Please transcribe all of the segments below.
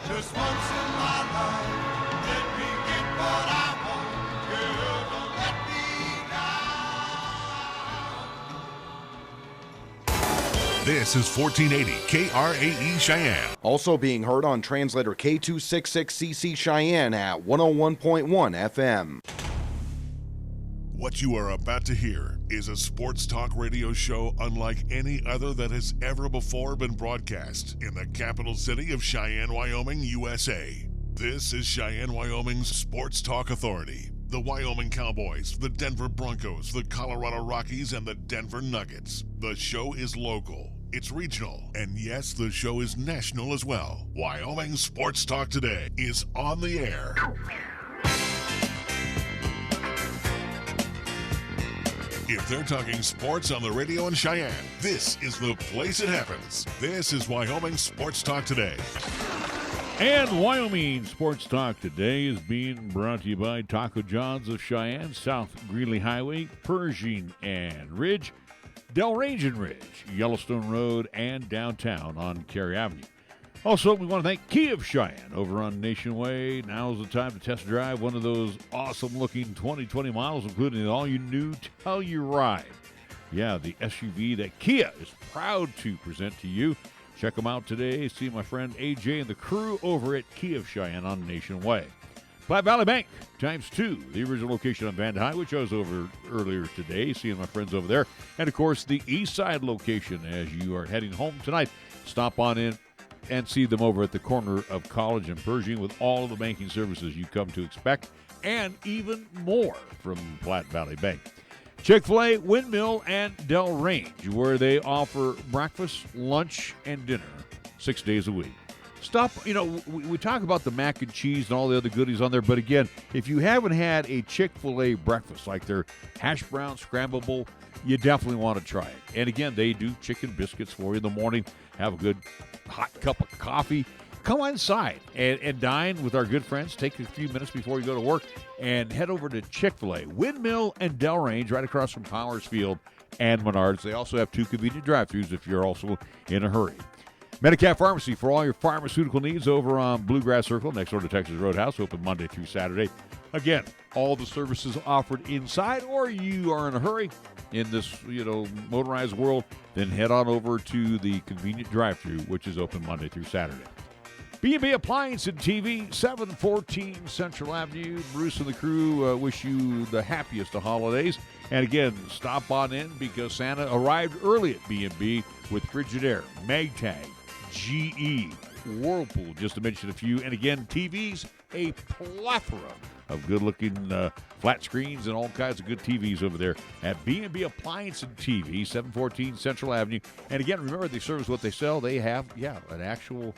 Just once in my life, let me get what I want. Girl, don't let me down. This is 1480 KRAE Cheyenne. Also being heard on translator K266CC Cheyenne at 101.1 FM. What you are about to hear is a sports talk radio show unlike any other that has ever before been broadcast in the capital city of Cheyenne, Wyoming, USA. This is Cheyenne, Wyoming's Sports Talk Authority. The Wyoming Cowboys, the Denver Broncos, the Colorado Rockies, and the Denver Nuggets. The show is local, it's regional, and yes, the show is national as well. Wyoming Sports Talk Today is on the air. If they're talking sports on the radio in Cheyenne, this is the place it happens. This is Wyoming Sports Talk Today. And Wyoming Sports Talk Today is being brought to you by Taco John's of Cheyenne, South Greeley Highway, Pershing and Ridge, Delrange and Ridge, Yellowstone Road, and downtown on KRAE Avenue. Also, we want to thank Kia of Cheyenne over on Nation Way. Now's the time to test drive one of those awesome-looking 2020 models, including the all-new Telluride. Yeah, the SUV that Kia is proud to present to you. Check them out today. See my friend AJ and the crew over at Kia of Cheyenne on Nation Way. Platte Valley Bank ×2, the original location on Van High, which I was over earlier today, seeing my friends over there. And, of course, the East Side location as you are heading home tonight. Stop on in and see them over at the corner of College and Pershing with all of the banking services you come to expect and even more from Platte Valley Bank. Chick-fil-A, Windmill, and Delrange, where they offer breakfast, lunch, and dinner 6 days a week. Stop, we talk about the mac and cheese and all the other goodies on there, but again, if you haven't had a Chick-fil-A breakfast, like their hash brown scramblable, you definitely want to try it. And again, they do chicken biscuits for you in the morning. Have a good hot cup of coffee. Come inside and dine with our good friends. Take a few minutes before you go to work and head over to Chick-fil-A, Windmill and Delrange, right across from Powers Field and Menards. They also have 2 convenient drive-thrus if you're also in a hurry. Medicap Pharmacy for all your pharmaceutical needs over on Bluegrass Circle next door to Texas Roadhouse, open Monday through Saturday. Again, all the services offered inside, or you are in a hurry in this, motorized world, then head on over to the convenient drive-thru, which is open Monday through Saturday. B&B Appliance and TV, 714 Central Avenue. Bruce and the crew wish you the happiest of holidays. And again, stop on in because Santa arrived early at B&B with Frigidaire, Magtag, GE, Whirlpool, just to mention a few. And again, TVs, a plethora of good-looking flat screens and all kinds of good TVs over there at B&B Appliance and TV, 714 Central Avenue. And again, remember, they service what they sell. They have, an actual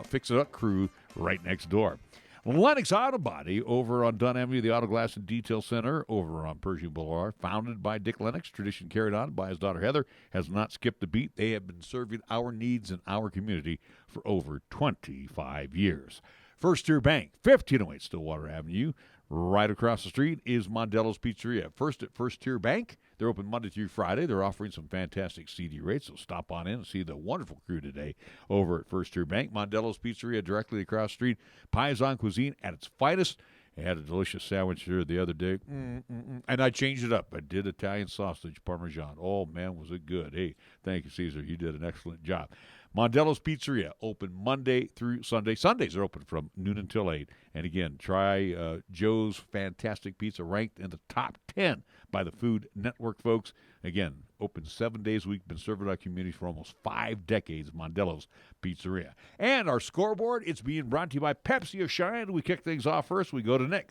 fix-it-up crew right next door. Lennox Auto Body over on Dunn Avenue, the Auto Glass and Detail Center over on Pershing Boulevard, founded by Dick Lennox, tradition carried on by his daughter Heather, has not skipped a beat. They have been serving our needs in our community for over 25 years. First Tier Bank, 1508 Stillwater Avenue. Right across the street is Mondello's Pizzeria. First at First Tier Bank. They're open Monday through Friday. They're offering some fantastic CD rates, so stop on in and see the wonderful crew today over at First Tier Bank. Mondello's Pizzeria directly across the street. Paisan cuisine at its finest. I had a delicious sandwich here the other day, and I changed it up. I did Italian sausage Parmesan. Oh, man, was it good. Hey, thank you, Caesar. You did an excellent job. Mondello's Pizzeria, open Monday through Sunday. Sundays are open from noon until 8. And again, try Joe's Fantastic Pizza, ranked in the top 10 by the Food Network folks. Again, open 7 days a week, been serving our community for almost 5 decades, Mondello's Pizzeria. And our scoreboard, it's being brought to you by Pepsi of Cheyenne. We kick things off first. We go to Nick.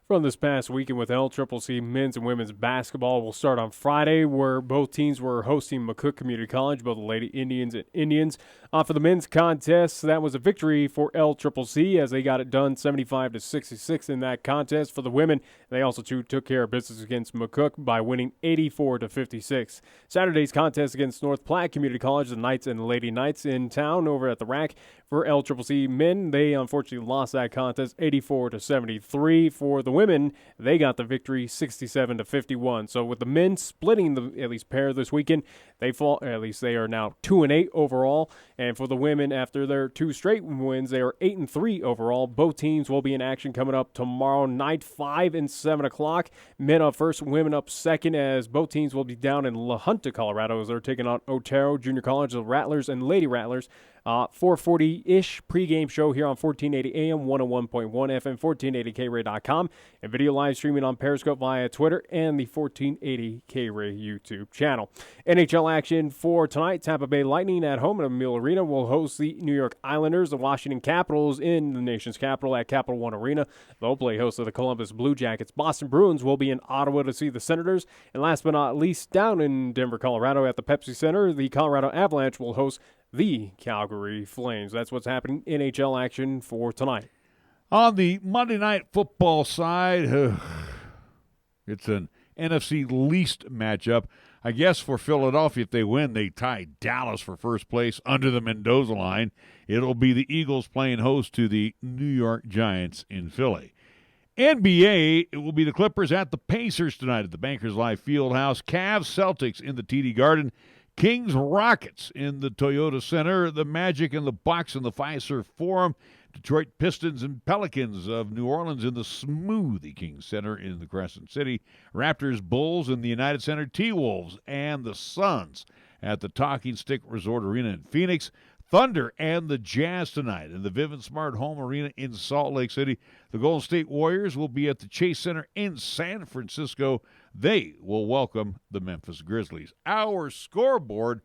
From this past weekend with LCCC men's and women's basketball, we'll start on Friday, where both teams were hosting McCook Community College, both the Lady Indians and Indians. For the men's contest, that was a victory for LCCC as they got it done 75-66 in that contest. For the women, they also took care of business against McCook by winning 84-56. Saturday's contest against North Platte Community College, the Knights and the Lady Knights in town over at the RAC. For LCCC men, they unfortunately lost that contest 84-73. For the women, they got the victory 67-51. So with the men splitting the at least pair this weekend, they are now 2-8 overall. And for the women, after their 2 straight wins, they are 8-3 overall. Both teams will be in action coming up tomorrow night, 5 and 7 o'clock. Men up first, women up second, as both teams will be down in La Junta, Colorado, as they're taking on Otero Junior College, the Rattlers and Lady Rattlers. 4:40-ish pregame show here on 1480 AM, 101.1 FM, 1480KRAE.com, and video live streaming on Periscope via Twitter and the 1480 KRAE YouTube channel. NHL action for tonight. Tampa Bay Lightning at home at Emil Arena will host the New York Islanders. The Washington Capitals in the nation's capital at Capital One Arena. They'll play host of the Columbus Blue Jackets. Boston Bruins will be in Ottawa to see the Senators. And last but not least, down in Denver, Colorado at the Pepsi Center, the Colorado Avalanche will host the Calgary Flames. That's what's happening in NHL action for tonight. On the Monday Night Football side, it's an NFC least matchup. I guess for Philadelphia, if they win, they tie Dallas for first place under the Mendoza line. It'll be the Eagles playing host to the New York Giants in Philly. NBA, it will be the Clippers at the Pacers tonight at the Bankers Life Fieldhouse. Cavs, Celtics in the TD Garden. Kings, Rockets in the Toyota Center. The Magic and the Bucks in the Fiserv Forum. Detroit Pistons and Pelicans of New Orleans in the Smoothie King Center in the Crescent City. Raptors, Bulls in the United Center. T-Wolves and the Suns at the Talking Stick Resort Arena in Phoenix. Thunder and the Jazz tonight in the Vivint Smart Home Arena in Salt Lake City. The Golden State Warriors will be at the Chase Center in San Francisco. They will welcome the Memphis Grizzlies. Our scoreboard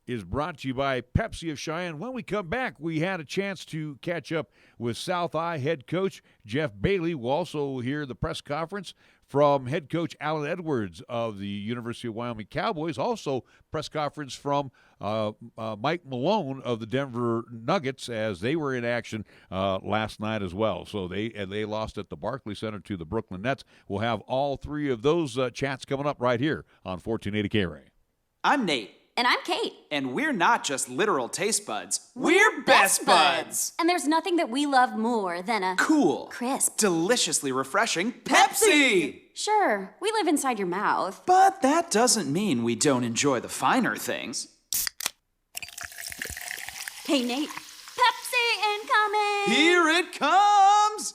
is brought to you by Pepsi of Cheyenne. When we come back, we had a chance to catch up with South High head coach Jeff Bailey. We'll also hear the press conference from head coach Alan Edwards of the University of Wyoming Cowboys. Also, press conference from Mike Malone of the Denver Nuggets as they were in action last night as well. So they lost at the Barclays Center to the Brooklyn Nets. We'll have all three of those chats coming up right here on 1480 KRAE. I'm Nate. And I'm Kate. And we're not just literal taste buds. We're best buds. And there's nothing that we love more than a cool, crisp, deliciously refreshing Pepsi. Sure, we live inside your mouth. But that doesn't mean we don't enjoy the finer things. Hey, Nate. Pepsi incoming! Here it comes!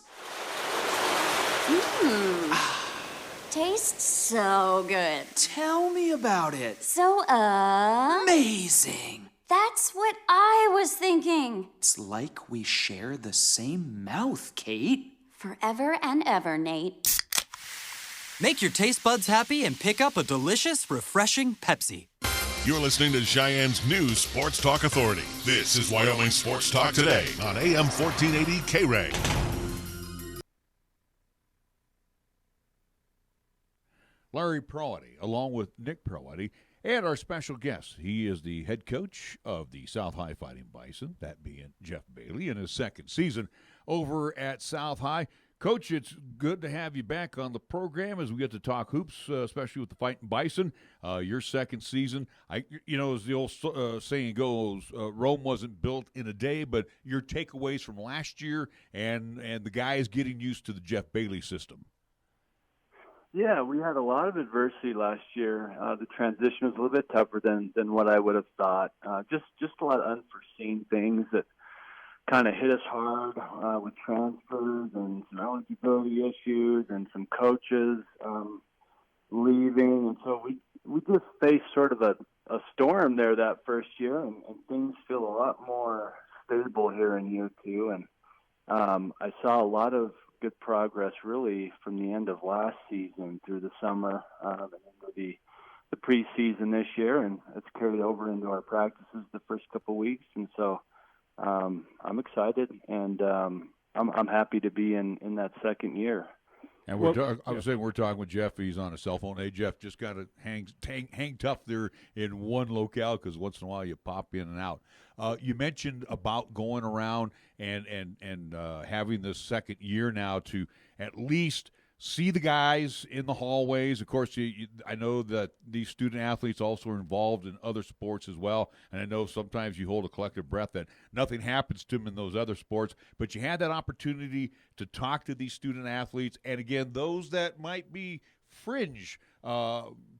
Tastes so good. Tell me about it. So, amazing. That's what I was thinking. It's like we share the same mouth, Kate. Forever and ever, Nate. Make your taste buds happy and pick up a delicious, refreshing Pepsi. You're listening to Cheyenne's new Sports Talk Authority. This is Wyoming Sports Talk Today on AM 1480 KRAE. Larry Proetti, along with Nick Proetti, and our special guest. He is the head coach of the South High Fighting Bison, that being Jeff Bailey, in his second season over at South High. Coach, it's good to have you back on the program as we get to talk hoops, especially with the Fighting Bison. Your second season, as the old saying goes, Rome wasn't built in a day, but your takeaways from last year and the guys getting used to the Jeff Bailey system. Yeah, we had a lot of adversity last year. The transition was a little bit tougher than what I would have thought. Just a lot of unforeseen things that kind of hit us hard with transfers and some eligibility issues and some coaches leaving. And so we just faced sort of a storm there that first year, and things feel a lot more stable here in year two. And I saw a lot of good progress really from the end of last season through the summer and into the preseason this year, and it's carried over into our practices the first couple of weeks. And so I'm excited, and I'm happy to be in that second year. And we're talking with Jeff. He's on a cell phone. Hey, Jeff, just got to hang tough there in one locale because once in a while you pop in and out. You mentioned about going around and having this second year now to at least see the guys in the hallways. Of course, I know that these student athletes also are involved in other sports as well, and I know sometimes you hold a collective breath that nothing happens to them in those other sports, but you had that opportunity to talk to these student athletes, and again, those that might be fringe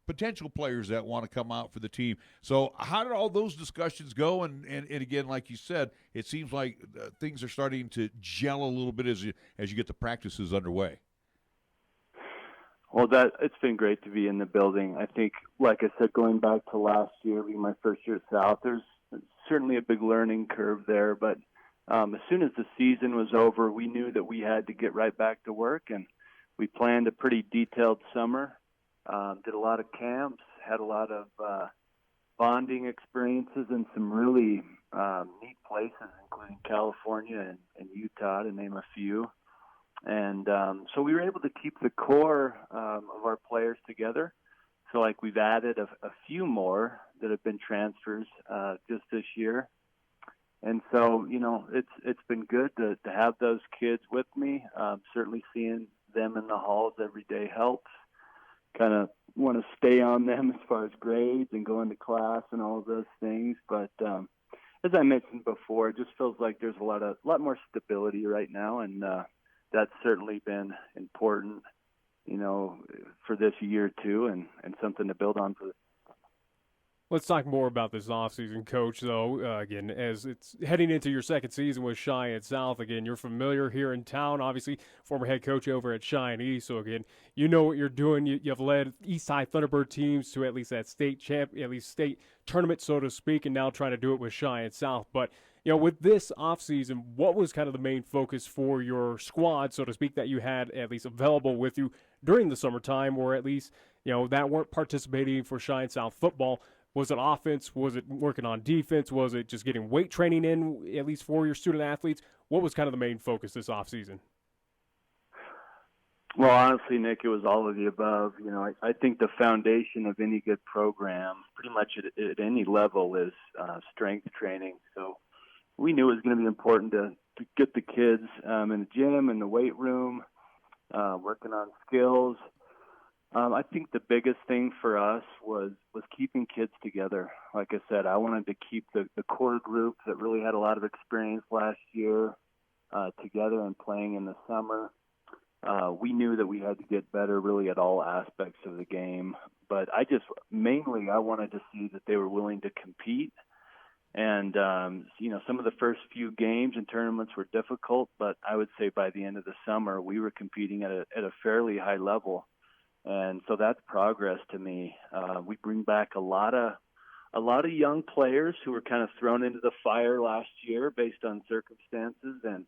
potential players that want to come out for the team. So how did all those discussions go? And again, like you said, it seems like things are starting to gel a little bit as you get the practices underway. Well, it's been great to be in the building. I think, like I said, going back to last year, being my first year at South, there's certainly a big learning curve there. But as soon as the season was over, we knew that we had to get right back to work, and we planned a pretty detailed summer. Did a lot of camps, had a lot of bonding experiences in some really neat places, including California and Utah, to name a few. And so we were able to keep the core of our players together. So, like, we've added a few more that have been transfers just this year. And so, it's been good to have those kids with me. Certainly seeing them in the halls every day helps. Kind of want to stay on them as far as grades and going to class and all of those things. But as I mentioned before, it just feels like there's a lot more stability right now, and that's certainly been important, for this year too, and something to build on for. Let's talk more about this offseason, Coach, though. Again, as it's heading into your second season with Cheyenne South, again, you're familiar here in town, obviously, former head coach over at Cheyenne East. So, again, you know what you're doing. You've led Eastside Thunderbird teams to at least that state tournament, so to speak, and now trying to do it with Cheyenne South. But, with this offseason, what was kind of the main focus for your squad, so to speak, that you had at least available with you during the summertime, or at least, that weren't participating for Cheyenne South football? Was it offense? Was it working on defense? Was it just getting weight training in, at least for your student athletes? What was kind of the main focus this offseason? Well, honestly, Nick, it was all of the above. I think the foundation of any good program, pretty much at any level, is strength training. So we knew it was going to be important to get the kids in the gym, in the weight room, working on skills. I think the biggest thing for us was keeping kids together. Like I said, I wanted to keep the core group that really had a lot of experience last year together and playing in the summer. We knew that we had to get better really at all aspects of the game. But I wanted to see that they were willing to compete. And, some of the first few games and tournaments were difficult, but I would say by the end of the summer, we were competing at a fairly high level. And so that's progress to me. We bring back a lot of young players who were kind of thrown into the fire last year based on circumstances, and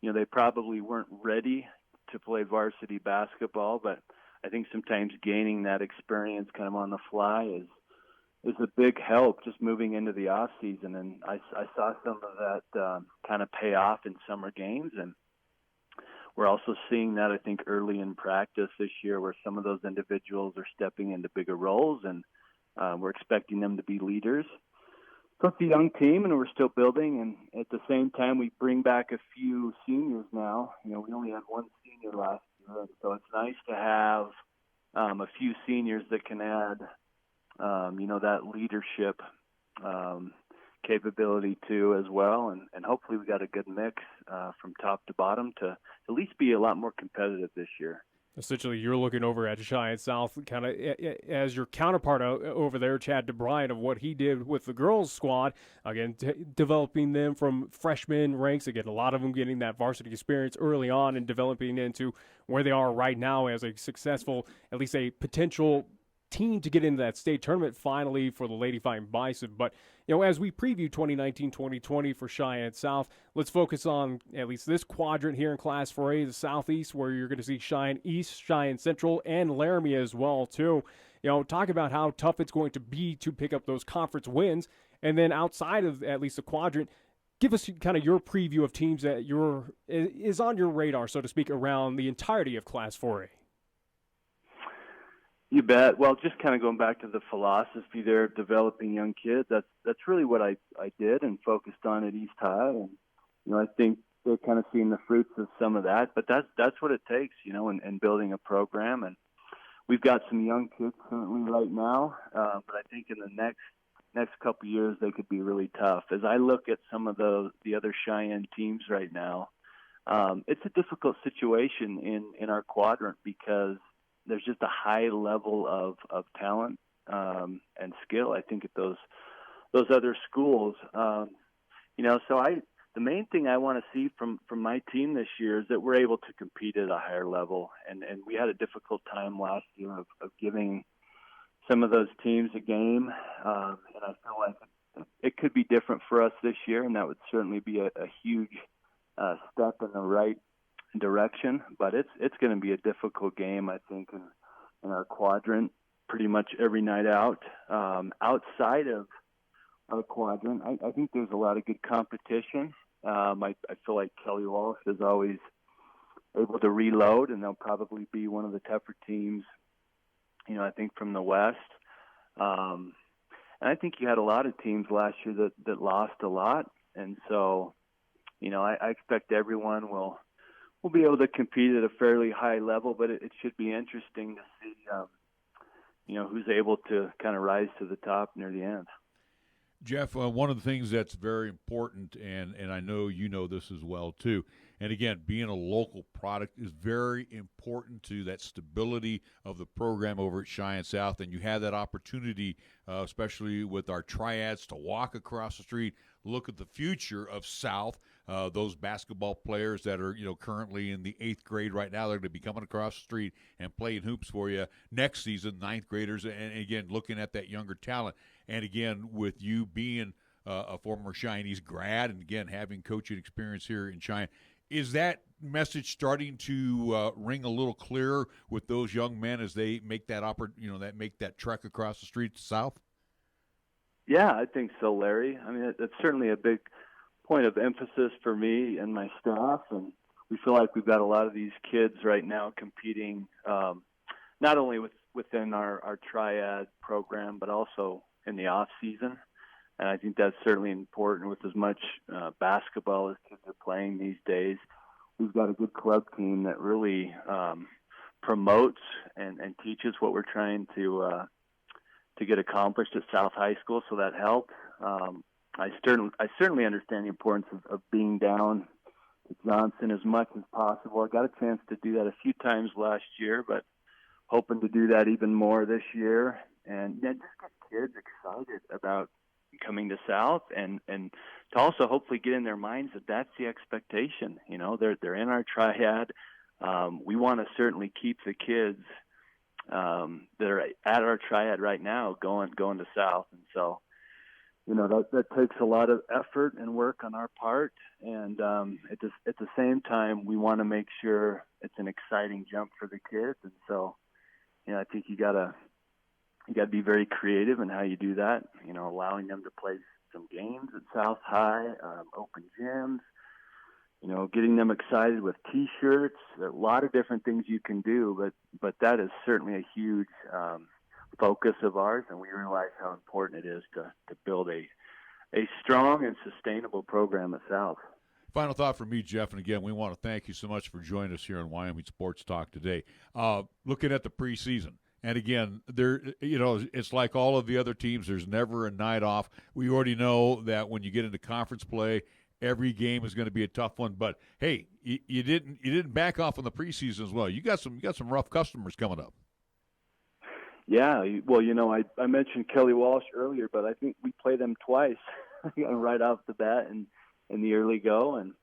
they probably weren't ready to play varsity basketball. But I think sometimes gaining that experience kind of on the fly is a big help just moving into the off season. And I saw some of that kind of pay off in summer games, and we're also seeing that, I think, early in practice this year, where some of those individuals are stepping into bigger roles, and we're expecting them to be leaders. So it's a young team, and we're still building. And at the same time, we bring back a few seniors now. We only had one senior last year, so it's nice to have a few seniors that can add, that leadership capability too as well, and hopefully we got a good mix from top to bottom to at least be a lot more competitive this year. Essentially, you're looking over at Cheyenne South kind of as your counterpart over there, Chad DeBryan, of what he did with the girls' squad. Again, developing them from freshman ranks. Again, a lot of them getting that varsity experience early on and developing into where they are right now as a successful, at least a potential team to get into that state tournament finally for the Lady Fighting Bison. But, as we preview 2019-2020 for Cheyenne South, let's focus on at least this quadrant here in Class 4A, the Southeast, where you're going to see Cheyenne East, Cheyenne Central, and Laramie as well, too. Talk about how tough it's going to be to pick up those conference wins. And then outside of at least the quadrant, give us kind of your preview of teams that is on your radar, so to speak, around the entirety of Class 4A. You bet. Well, just kind of going back to the philosophy there of developing young kids, that's really what I did and focused on at East High. And, I think they're kind of seeing the fruits of some of that. But that's what it takes, in building a program. And we've got some young kids currently right now, but I think in the next couple of years they could be really tough. As I look at some of the other Cheyenne teams right now, it's a difficult situation in our quadrant because there's just a high level of talent and skill, I think, at those other schools. So the main thing I want to see from my team this year is that we're able to compete at a higher level. And we had a difficult time last year of giving some of those teams a game. And I feel like it could be different for us this year, and that would certainly be a huge step in the right direction. But it's going to be a difficult game, I think, in our quadrant pretty much every night out. Outside of our quadrant, I think there's a lot of good competition. I feel like Kelly Walsh is always able to reload, and they'll probably be one of the tougher teams, I think, from the West. And I think you had a lot of teams last year that lost a lot. And so, I expect everyone will be able to compete at a fairly high level, but it should be interesting to see, who's able to kind of rise to the top near the end. Jeff, one of the things that's very important, and I know you know this as well too, and again, being a local product is very important to that stability of the program over at Cheyenne South, and you have that opportunity, especially with our triads, to walk across the street, look at the future of South, those basketball players that are currently in the 8th grade right now. They're going to be coming across the street and playing hoops for you next season, 9th graders, and again, looking at that younger talent. And again, with you being a former Cheyenneese grad and again having coaching experience here in Cheyenne, is that message starting to ring a little clearer with those young men as they make that make that trek across the street to South? Yeah, I think so, Larry. I mean, it's certainly a big point of emphasis for me and my staff, and we feel like we've got a lot of these kids right now competing not only within our triad program, but also in the off season. And I think that's certainly important with as much basketball as kids are playing these days. We've got a good club team that really promotes and teaches what we're trying to get accomplished at South High School, so that helps. I certainly understand the importance of being down to Johnson as much as possible. I got a chance to do that a few times last year, but hoping to do that even more this year. And just get kids excited about coming to South, and to also hopefully get in their minds that that's the expectation. They're in our triad. We want to certainly keep the kids that are at our triad right now going to South, and so that takes a lot of effort and work on our part. And at the same time, we want to make sure it's an exciting jump for the kids, and so I think you got to be very creative in how you do that, allowing them to play some games at South High, open gyms, getting them excited with T-shirts. There are a lot of different things you can do, but that is certainly a huge focus of ours, and we realize how important it is to build a strong and sustainable program at South. Final thought from me, Jeff, and again, we want to thank you so much for joining us here on Wyoming Sports Talk today. Looking at the preseason, and again, it's like all of the other teams. There's never a night off. We already know that when you get into conference play, every game is going to be a tough one. But hey, you didn't back off on the preseason as well. You got some rough customers coming up. Yeah, well, I mentioned Kelly Walsh earlier, but I think we play them twice right off the bat in the early go, and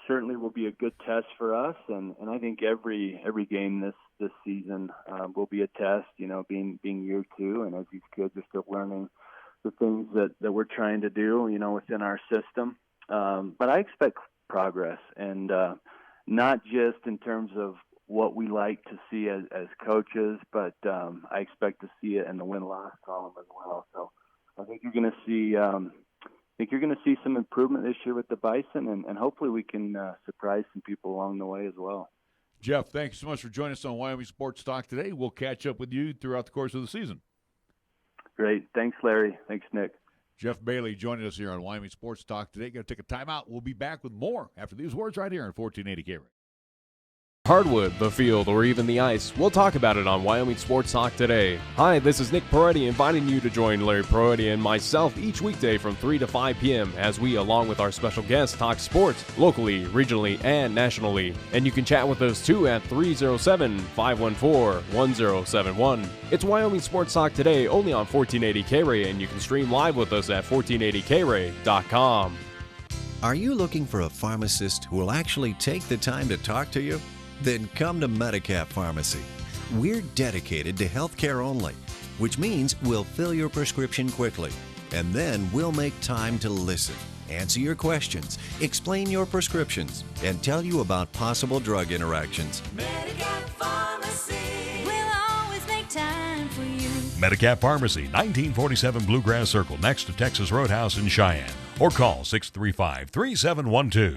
certainly will be a good test for us. And I think every game this season will be a test, being year two, and as these kids are still learning the things that we're trying to do, within our system. But I expect progress, and not just in terms of what we like to see as coaches, but I expect to see it in the win-loss column as well. So I think you're going to see some improvement this year with the Bison, and hopefully we can surprise some people along the way as well. Jeff, thanks so much for joining us on Wyoming Sports Talk today. We'll catch up with you throughout the course of the season. Great. Thanks, Larry. Thanks, Nick. Jeff Bailey joining us here on Wyoming Sports Talk today. Going to take a timeout. We'll be back with more after these words right here on 1480 KRAE. Hardwood, the field, or even the ice. We'll talk about it on Wyoming Sports Talk today. Hi, this is Nick Peretti inviting you to join Larry Peretti and myself each weekday from 3 to 5 p.m. as we, along with our special guests, talk sports locally, regionally, and nationally. And you can chat with us too at 307-514-1071. It's Wyoming Sports Talk today only on 1480 KRAE, and you can stream live with us at 1480krae.com. Are you looking for a pharmacist who will actually take the time to talk to you? Then come to Medicap Pharmacy. We're dedicated to healthcare only, which means we'll fill your prescription quickly, and then we'll make time to listen, answer your questions, explain your prescriptions, and tell you about possible drug interactions. Medicap Pharmacy will always make time for you. Medicap Pharmacy, 1947 Bluegrass Circle, next to Texas Roadhouse in Cheyenne. Or call 635-3712.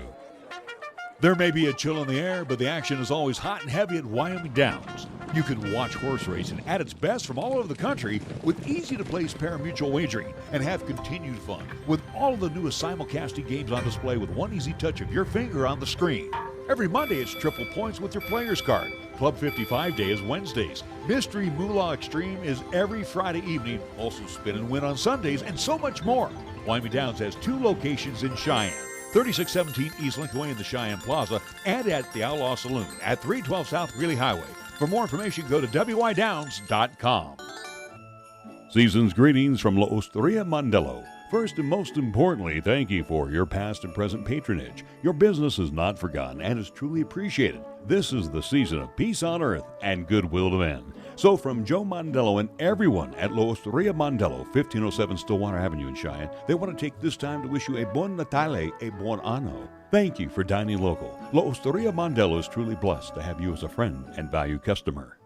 There may be a chill in the air, but the action is always hot and heavy at Wyoming Downs. You can watch horse racing at its best from all over the country with easy-to-place pari-mutuel wagering and have continued fun with all of the newest simulcasting games on display with one easy touch of your finger on the screen. Every Monday, it's triple points with your player's card. Club 55 Day is Wednesdays. Mystery Moolah Extreme is every Friday evening. Also Spin and Win on Sundays, and so much more. Wyoming Downs has 2 locations in Cheyenne. 3617 East Lincoln Way in the Cheyenne Plaza, and at the Outlaw Saloon at 312 South Greeley Highway. For more information, go to wydowns.com. Season's greetings from La Osteria Mondello. First and most importantly, thank you for your past and present patronage. Your business is not forgotten and is truly appreciated. This is the season of peace on earth and goodwill to men. So from Joe Mondello and everyone at La Osteria Mondello, 1507 Stillwater Avenue in Cheyenne, they want to take this time to wish you a Buon Natale, a Buon Anno. Thank you for dining local. La Osteria Mondello is truly blessed to have you as a friend and valued customer.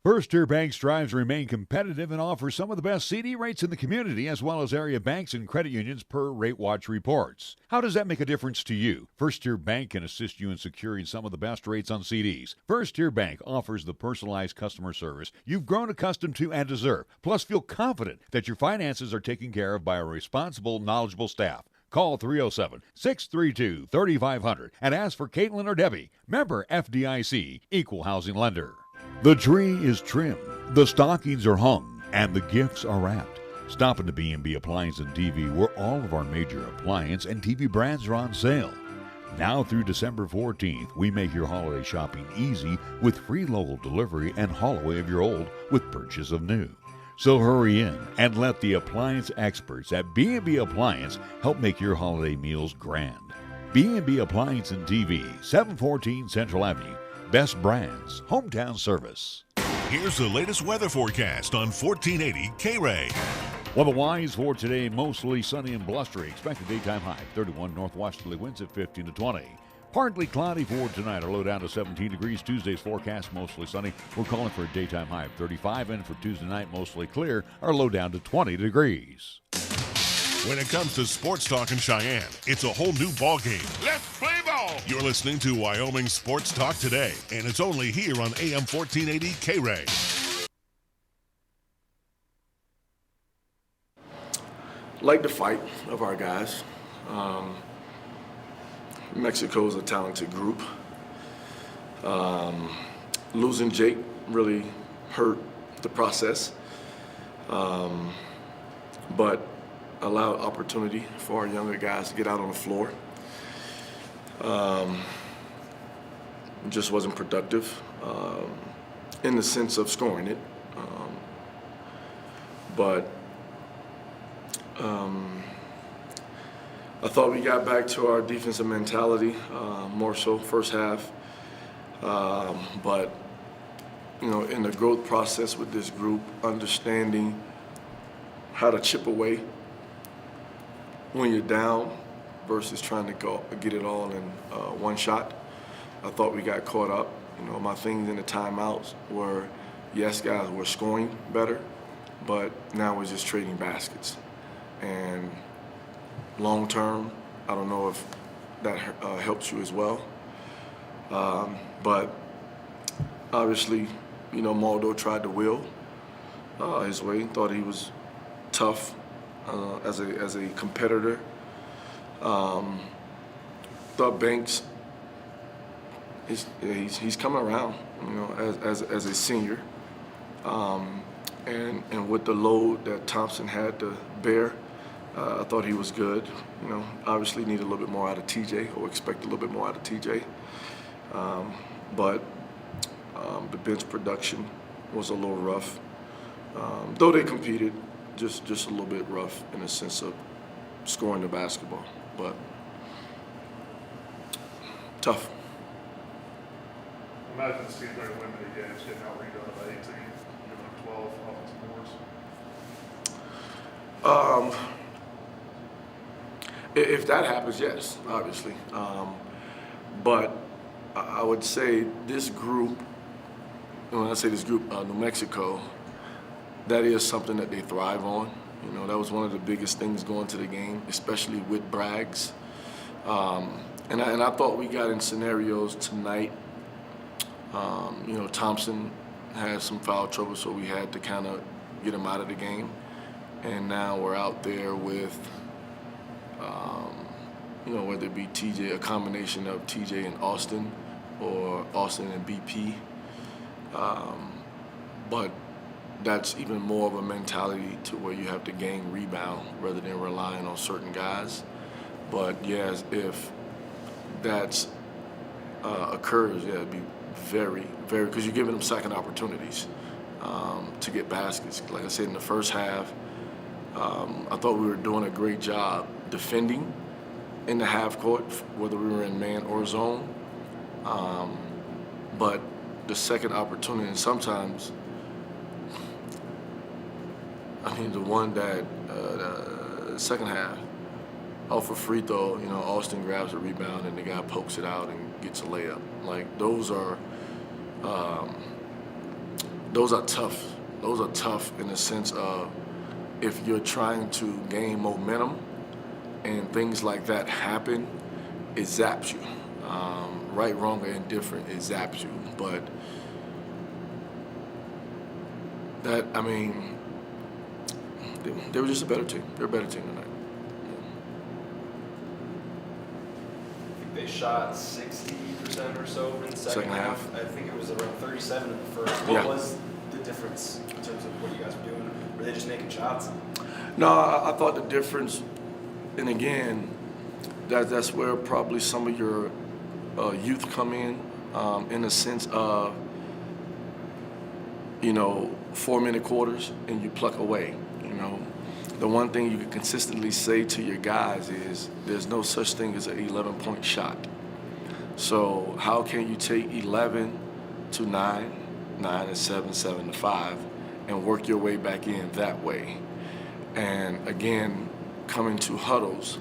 First Tier Bank strives to remain competitive and offers some of the best CD rates in the community, as well as area banks and credit unions per Rate Watch reports. How does that make a difference to you? First Tier Bank can assist you in securing some of the best rates on CDs. First Tier Bank offers the personalized customer service you've grown accustomed to and deserve. Plus, feel confident that your finances are taken care of by a responsible, knowledgeable staff. Call 307-632-3500 and ask for Caitlin or Debbie. Member FDIC, Equal Housing Lender. The tree is trimmed, the stockings are hung, and the gifts are wrapped. Stop into B&B Appliance and TV, where all of our major appliance and TV brands are on sale. Now through December 14th, we make your holiday shopping easy with free local delivery and haul away of your old with purchase of new. So hurry in and let the appliance experts at B&B Appliance help make your holiday meals grand. B&B Appliance and TV, 714 Central Avenue. Best brands, hometown service. Here's the latest weather forecast on 1480 KRAE. Weather-wise for today, mostly sunny and blustery. Expected daytime high, 31 northwesterly winds at 15 to 20. Partly cloudy for tonight, our low down to 17 degrees. Tuesday's forecast, mostly sunny. We're calling for a daytime high of 35, and for Tuesday night, mostly clear. Our low down to 20 degrees. When it comes to sports talk in Cheyenne, it's a whole new ballgame. Let's play ball. You're listening to Wyoming Sports Talk today, and it's only here on AM 1480 KRAE. Like the fight of our guys. Mexico's a talented group. Losing Jake really hurt the process, but allowed opportunity for our younger guys to get out on the floor. Just wasn't productive in the sense of scoring it, but I thought we got back to our defensive mentality, more so first half. But, you know, in the growth process with this group, understanding how to chip away when you're down versus trying to go get it all in one shot. I thought we got caught up. You know, my things in the timeouts were, yes, guys, we're scoring better, but now we're just trading baskets. And long term, I don't know if that helps you as well. But obviously, you know, Maldo tried to will his way, thought he was tough as a competitor. Thought Banks, he's coming around, you know, as a senior, and with the load that Thompson had to bear, I thought he was good. You know, obviously need a little bit more out of TJ, or expect a little bit more out of TJ, but the bench production was a little rough. Though they competed, just a little bit rough in the sense of scoring the basketball, but tough. Imagine this team playing limited games, getting out rebounded by 18, giving up 12 offensive boards. If that happens, yes, obviously. But I would say this group, when I say this group, New Mexico, that is something that they thrive on. You know, that was one of the biggest things going to the game, especially with Braggs. And I thought we got in scenarios tonight. You know, Thompson had some foul trouble, so we had to kind of get him out of the game. And now we're out there with, you know, whether it be TJ, a combination of TJ and Austin, or Austin and BP. But that's even more of a mentality to where you have to gain rebound rather than relying on certain guys. But yes, if that's occurs, yeah, it'd be very, because you're giving them second opportunities to get baskets. Like I said, in the first half, I thought we were doing a great job defending in the half court, whether we were in man or zone. But the second opportunity, and sometimes, I mean, the one that the second half, off a free throw, you know, Austin grabs a rebound and the guy pokes it out and gets a layup. Like, those are tough. Those are tough in the sense of, if you're trying to gain momentum and things like that happen, it zaps you. Right, wrong, or indifferent, it zaps you. But that, I mean, they were just a better team. They're a better team tonight. They shot 60% or so in the second half. I think it was around 37 in the first. What was the difference in terms of what you guys were doing? Were they just making shots? No, I thought the difference, and again, that's where probably some of your youth come in the sense of, you know, 4-minute quarters and you pluck away, you know. The one thing you can consistently say to your guys is there's no such thing as an 11-point shot. So how can you take 11 to 9, 9 to 7, 7 to 5, and work your way back in that way? And again, coming to huddles,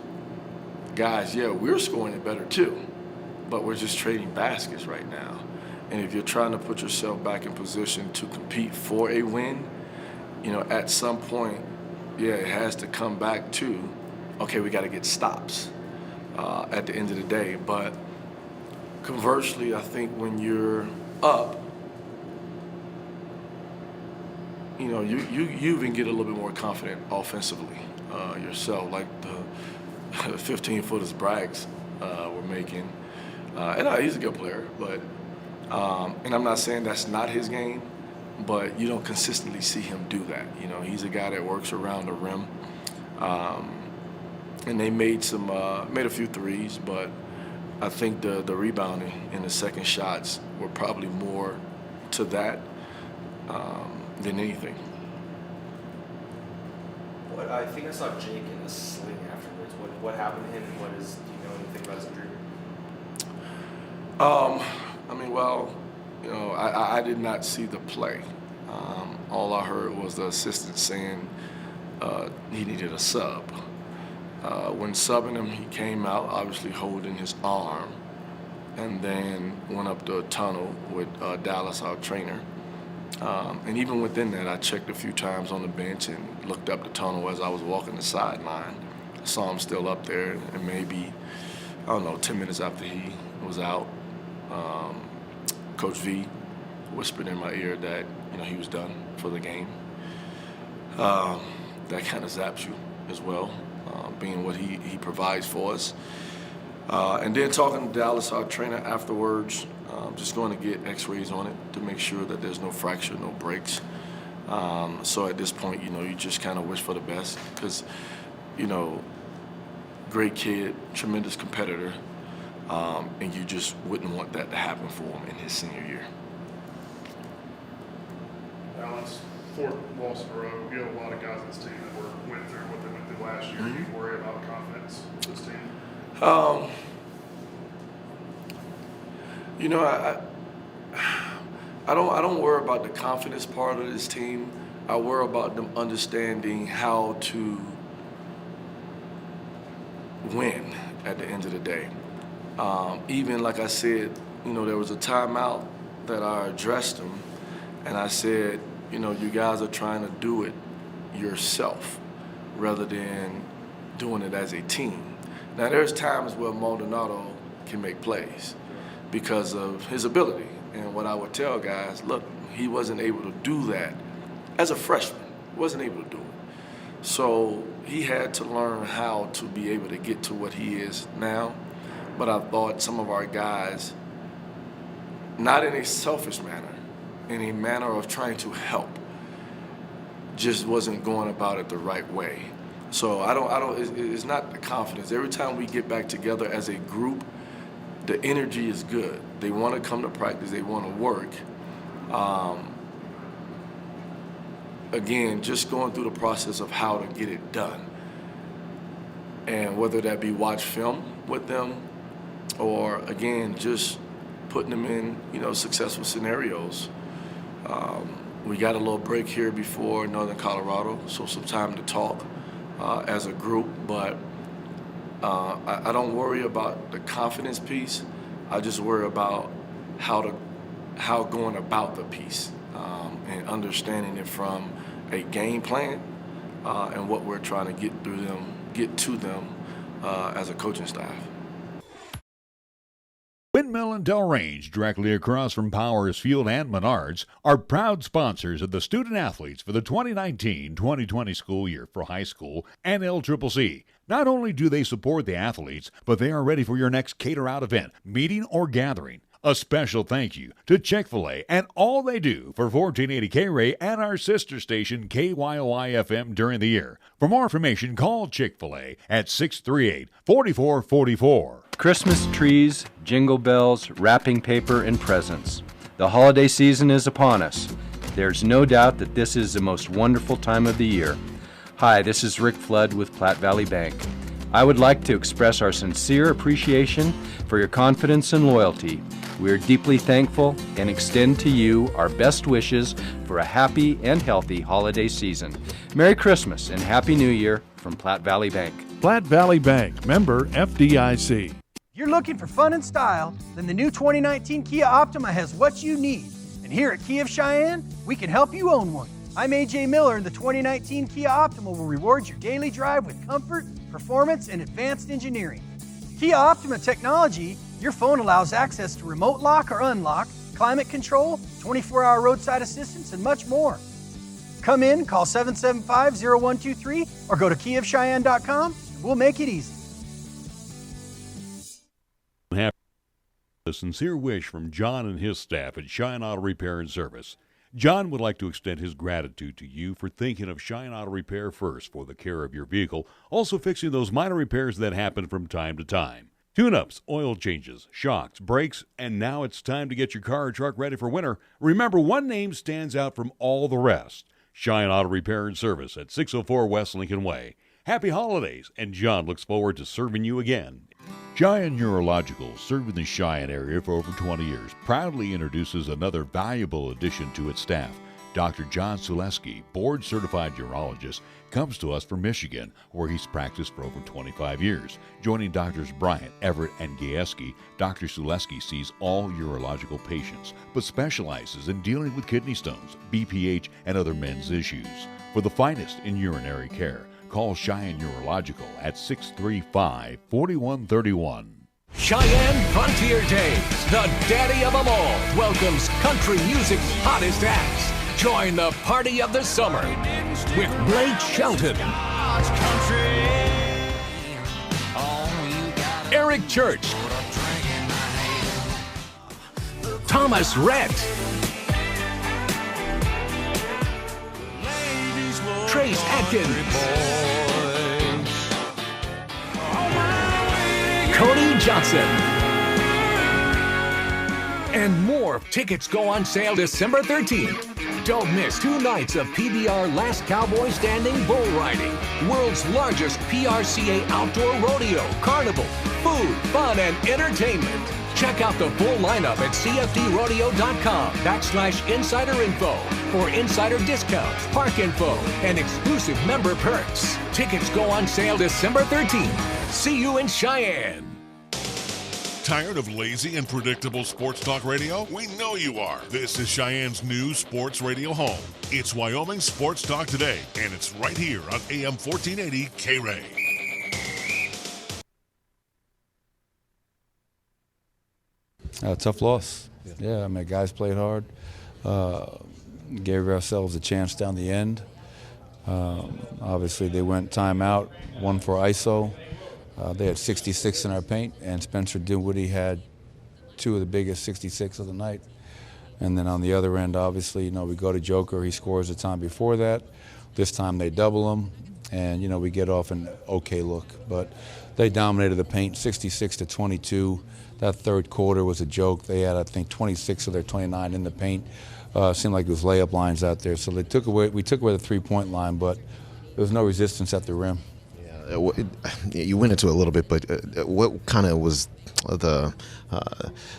guys, yeah, we're scoring it better too, but we're just trading baskets right now. And if you're trying to put yourself back in position to compete for a win, you know, at some point, yeah, it has to come back to, okay, we got to get stops at the end of the day. But conversely, I think when you're up, you know, you even get a little bit more confident offensively yourself, like the 15-footers Braggs were making. And he's a good player, but and I'm not saying that's not his game, but you don't consistently see him do that. You know, he's a guy that works around the rim. And they made a few threes, but I think the rebounding and the second shots were probably more to that than anything. I think I saw Jake in a sling afterwards. What happened to him, and do you know anything about his injury? I mean, well, you know, I did not see the play. All I heard was the assistant saying he needed a sub. When subbing him, he came out obviously holding his arm, and then went up the tunnel with Dallas, our trainer. And even within that, I checked a few times on the bench and looked up the tunnel as I was walking the sideline. I saw him still up there, and maybe, I don't know, 10 minutes after he was out, Coach V whispered in my ear that, you know, he was done for the game. That kind of zaps you, as well, being what he provides for us. And then talking to Dallas, our trainer, afterwards, just going to get x-rays on it to make sure that there's no fracture, no breaks. So at this point, you just kind of wish for the best because, great kid, tremendous competitor, and you just wouldn't want that to happen for him in his senior year. Alex, 4th loss in a row. You have a lot of guys on this team that went through what they went through last year. Mm-hmm. Do you worry about confidence with this team? I don't worry about the confidence part of this team. I worry about them understanding how to win at the end of the day. Even like I said, there was a timeout that I addressed them, and I said, you guys are trying to do it yourself rather than doing it as a team. Now, there's times where Maldonado can make plays because of his ability. And what I would tell guys, look, he wasn't able to do that as a freshman. He wasn't able to do it. So he had to learn how to be able to get to what he is now. But I thought some of our guys, not in a selfish manner, in a manner of trying to help, just wasn't going about it the right way. So it's not the confidence. Every time we get back together as a group, the energy is good. They want to come to practice. They want to work. Again, just going through the process of how to get it done. And whether that be watch film with them or, again, just putting them in, successful scenarios. We got a little break here before Northern Colorado, so some time to talk as a group. But I don't worry about the confidence piece. I just worry about how going about the piece and understanding it from a game plan and what we're trying to get to them as a coaching staff. Windmill and Delrange, directly across from Powers Field and Menards, are proud sponsors of the student athletes for the 2019-2020 school year for high school and LCCC. Not only do they support the athletes, but they are ready for your next cater-out event, meeting, or gathering. A special thank you to Chick-fil-A and all they do for 1480 KRAE and our sister station KYOI-FM during the year. For more information, call Chick-fil-A at 638-4444. Christmas trees, jingle bells, wrapping paper, and presents. The holiday season is upon us. There's no doubt that this is the most wonderful time of the year. Hi, this is Rick Flood with Platte Valley Bank. I would like to express our sincere appreciation for your confidence and loyalty. We are deeply thankful and extend to you our best wishes for a happy and healthy holiday season. Merry Christmas and Happy New Year from Platte Valley Bank. Platte Valley Bank, member FDIC. You're looking for fun and style? Then the new 2019 Kia Optima has what you need. And here at Kia of Cheyenne, we can help you own one. I'm AJ Miller, and the 2019 Kia Optima will reward your daily drive with comfort, performance, and advanced engineering. Kia Optima technology, your phone allows access to remote lock or unlock, climate control, 24-hour roadside assistance, and much more. Come in, call 775-0123, or go to KiaofCheyenne.com, and we'll make it easy. Have a sincere wish from John and his staff at Cheyenne Auto Repair and Service. John would like to extend his gratitude to you for thinking of Cheyenne Auto Repair first for the care of your vehicle, also fixing those minor repairs that happen from time to time. Tune-ups, oil changes, shocks, brakes, and now it's time to get your car or truck ready for winter. Remember, one name stands out from all the rest. Cheyenne Auto Repair and Service at 604 West Lincoln Way. Happy holidays, and John looks forward to serving you again. Cheyenne Neurological, serving the Cheyenne area for over 20 years, proudly introduces another valuable addition to its staff. Dr. John Suleski, board-certified urologist, comes to us from Michigan, where he's practiced for over 25 years. Joining Drs. Bryant, Everett, and Gieske, Dr. Suleski sees all urological patients, but specializes in dealing with kidney stones, BPH, and other men's issues. For the finest in urinary care, call Cheyenne Neurological at 635-4131. Cheyenne Frontier Days, the daddy of them all, welcomes country music's hottest acts. Join the party of the summer with Blake Shelton, Eric Church, Thomas Rhett, Trace Atkins, Cody Johnson, and more. Tickets go on sale December 13th. Don't miss 2 nights of PBR Last Cowboy Standing bull riding, world's largest PRCA outdoor rodeo, carnival, food, fun, and entertainment. Check out the full lineup at cfdrodeo.com/insider info for insider discounts, park info, and exclusive member perks. Tickets go on sale December 13th. See you in Cheyenne. Tired of lazy and predictable sports talk radio? We know you are. This is Cheyenne's new sports radio home. It's Wyoming Sports Talk Today, and it's right here on AM 1480 KRAE. Tough loss. Yeah, I mean, guys played hard. Gave ourselves a chance down the end. Obviously, they went timeout, one for ISO. They had 66 in our paint, and Spencer Dinwiddie had 2 of the biggest 66 of the night. And then on the other end, obviously, we go to Joker. He scores the time before that. This time they double him, and, we get off an okay look. But they dominated the paint, 66-22. That third quarter was a joke. They had, I think, 26 of their 29 in the paint. Seemed like it was layup lines out there. So we took away the 3-point line, but there was no resistance at the rim. You went into it a little bit, but what kind of was the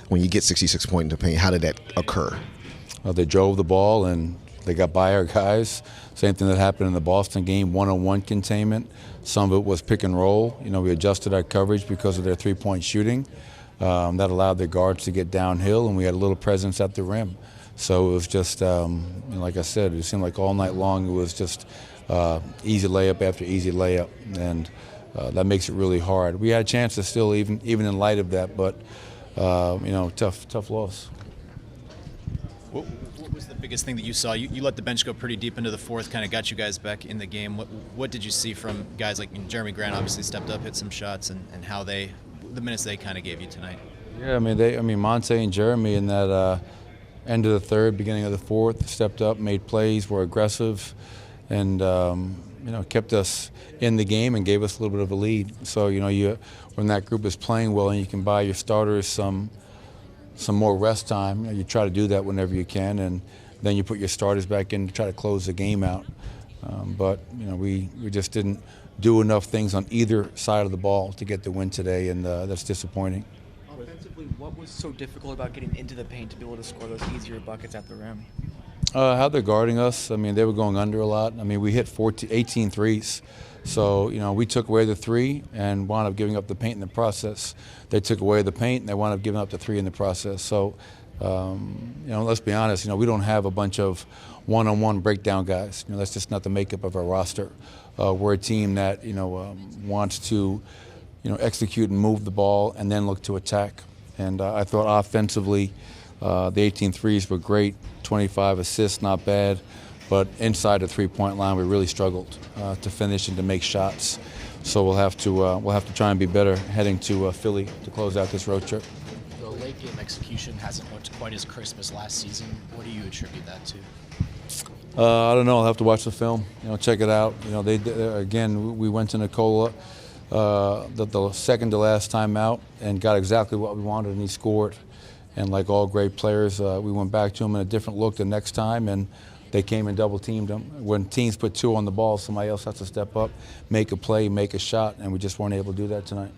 when you get 66 points in the paint, how did that occur? They drove the ball and they got by our guys. Same thing that happened in the Boston game, one-on-one containment. Some of it was pick and roll. We adjusted our coverage because of their 3-point shooting. That allowed their guards to get downhill, and we had a little presence at the rim. So it was just, like I said, it seemed like all night long it was just easy layup after easy layup, and that makes it really hard. We had chances still, even in light of that, but tough loss. What was the biggest thing that you saw? You let the bench go pretty deep into the fourth, kind of got you guys back in the game. What did you see from guys like Jeremy Grant? Obviously stepped up, hit some shots, and how the minutes they kind of gave you tonight. Yeah, Monte and Jeremy in that end of the third, beginning of the fourth, stepped up, made plays, were aggressive, and kept us in the game and gave us a little bit of a lead. So when that group is playing well and you can buy your starters some more rest time, you try to do that whenever you can, and then you put your starters back in to try to close the game out. But we just didn't do enough things on either side of the ball to get the win today, and that's disappointing. Offensively, what was so difficult about getting into the paint to be able to score those easier buckets at the rim? How they're guarding us. They were going under a lot. We hit 18 threes. So, we took away the 3 and wound up giving up the paint in the process. They took away the paint and they wound up giving up the 3 in the process. So, let's be honest, we don't have a bunch of one-on-one breakdown guys. That's just not the makeup of our roster. We're a team that, wants to, execute and move the ball and then look to attack. And I thought offensively, the 18 threes were great, 25 assists, not bad. But inside the 3-point line, we really struggled to finish and to make shots. So we'll have to try and be better heading to Philly to close out this road trip. The late game execution hasn't looked quite as crisp as last season. What do you attribute that to? I don't know. I'll have to watch the film. Check it out. We went to Nicola the second to last time out and got exactly what we wanted, and he scored. And like all great players, we went back to him in a different look the next time, and they came and double-teamed him. When teams put 2 on the ball, somebody else has to step up, make a play, make a shot, and we just weren't able to do that tonight.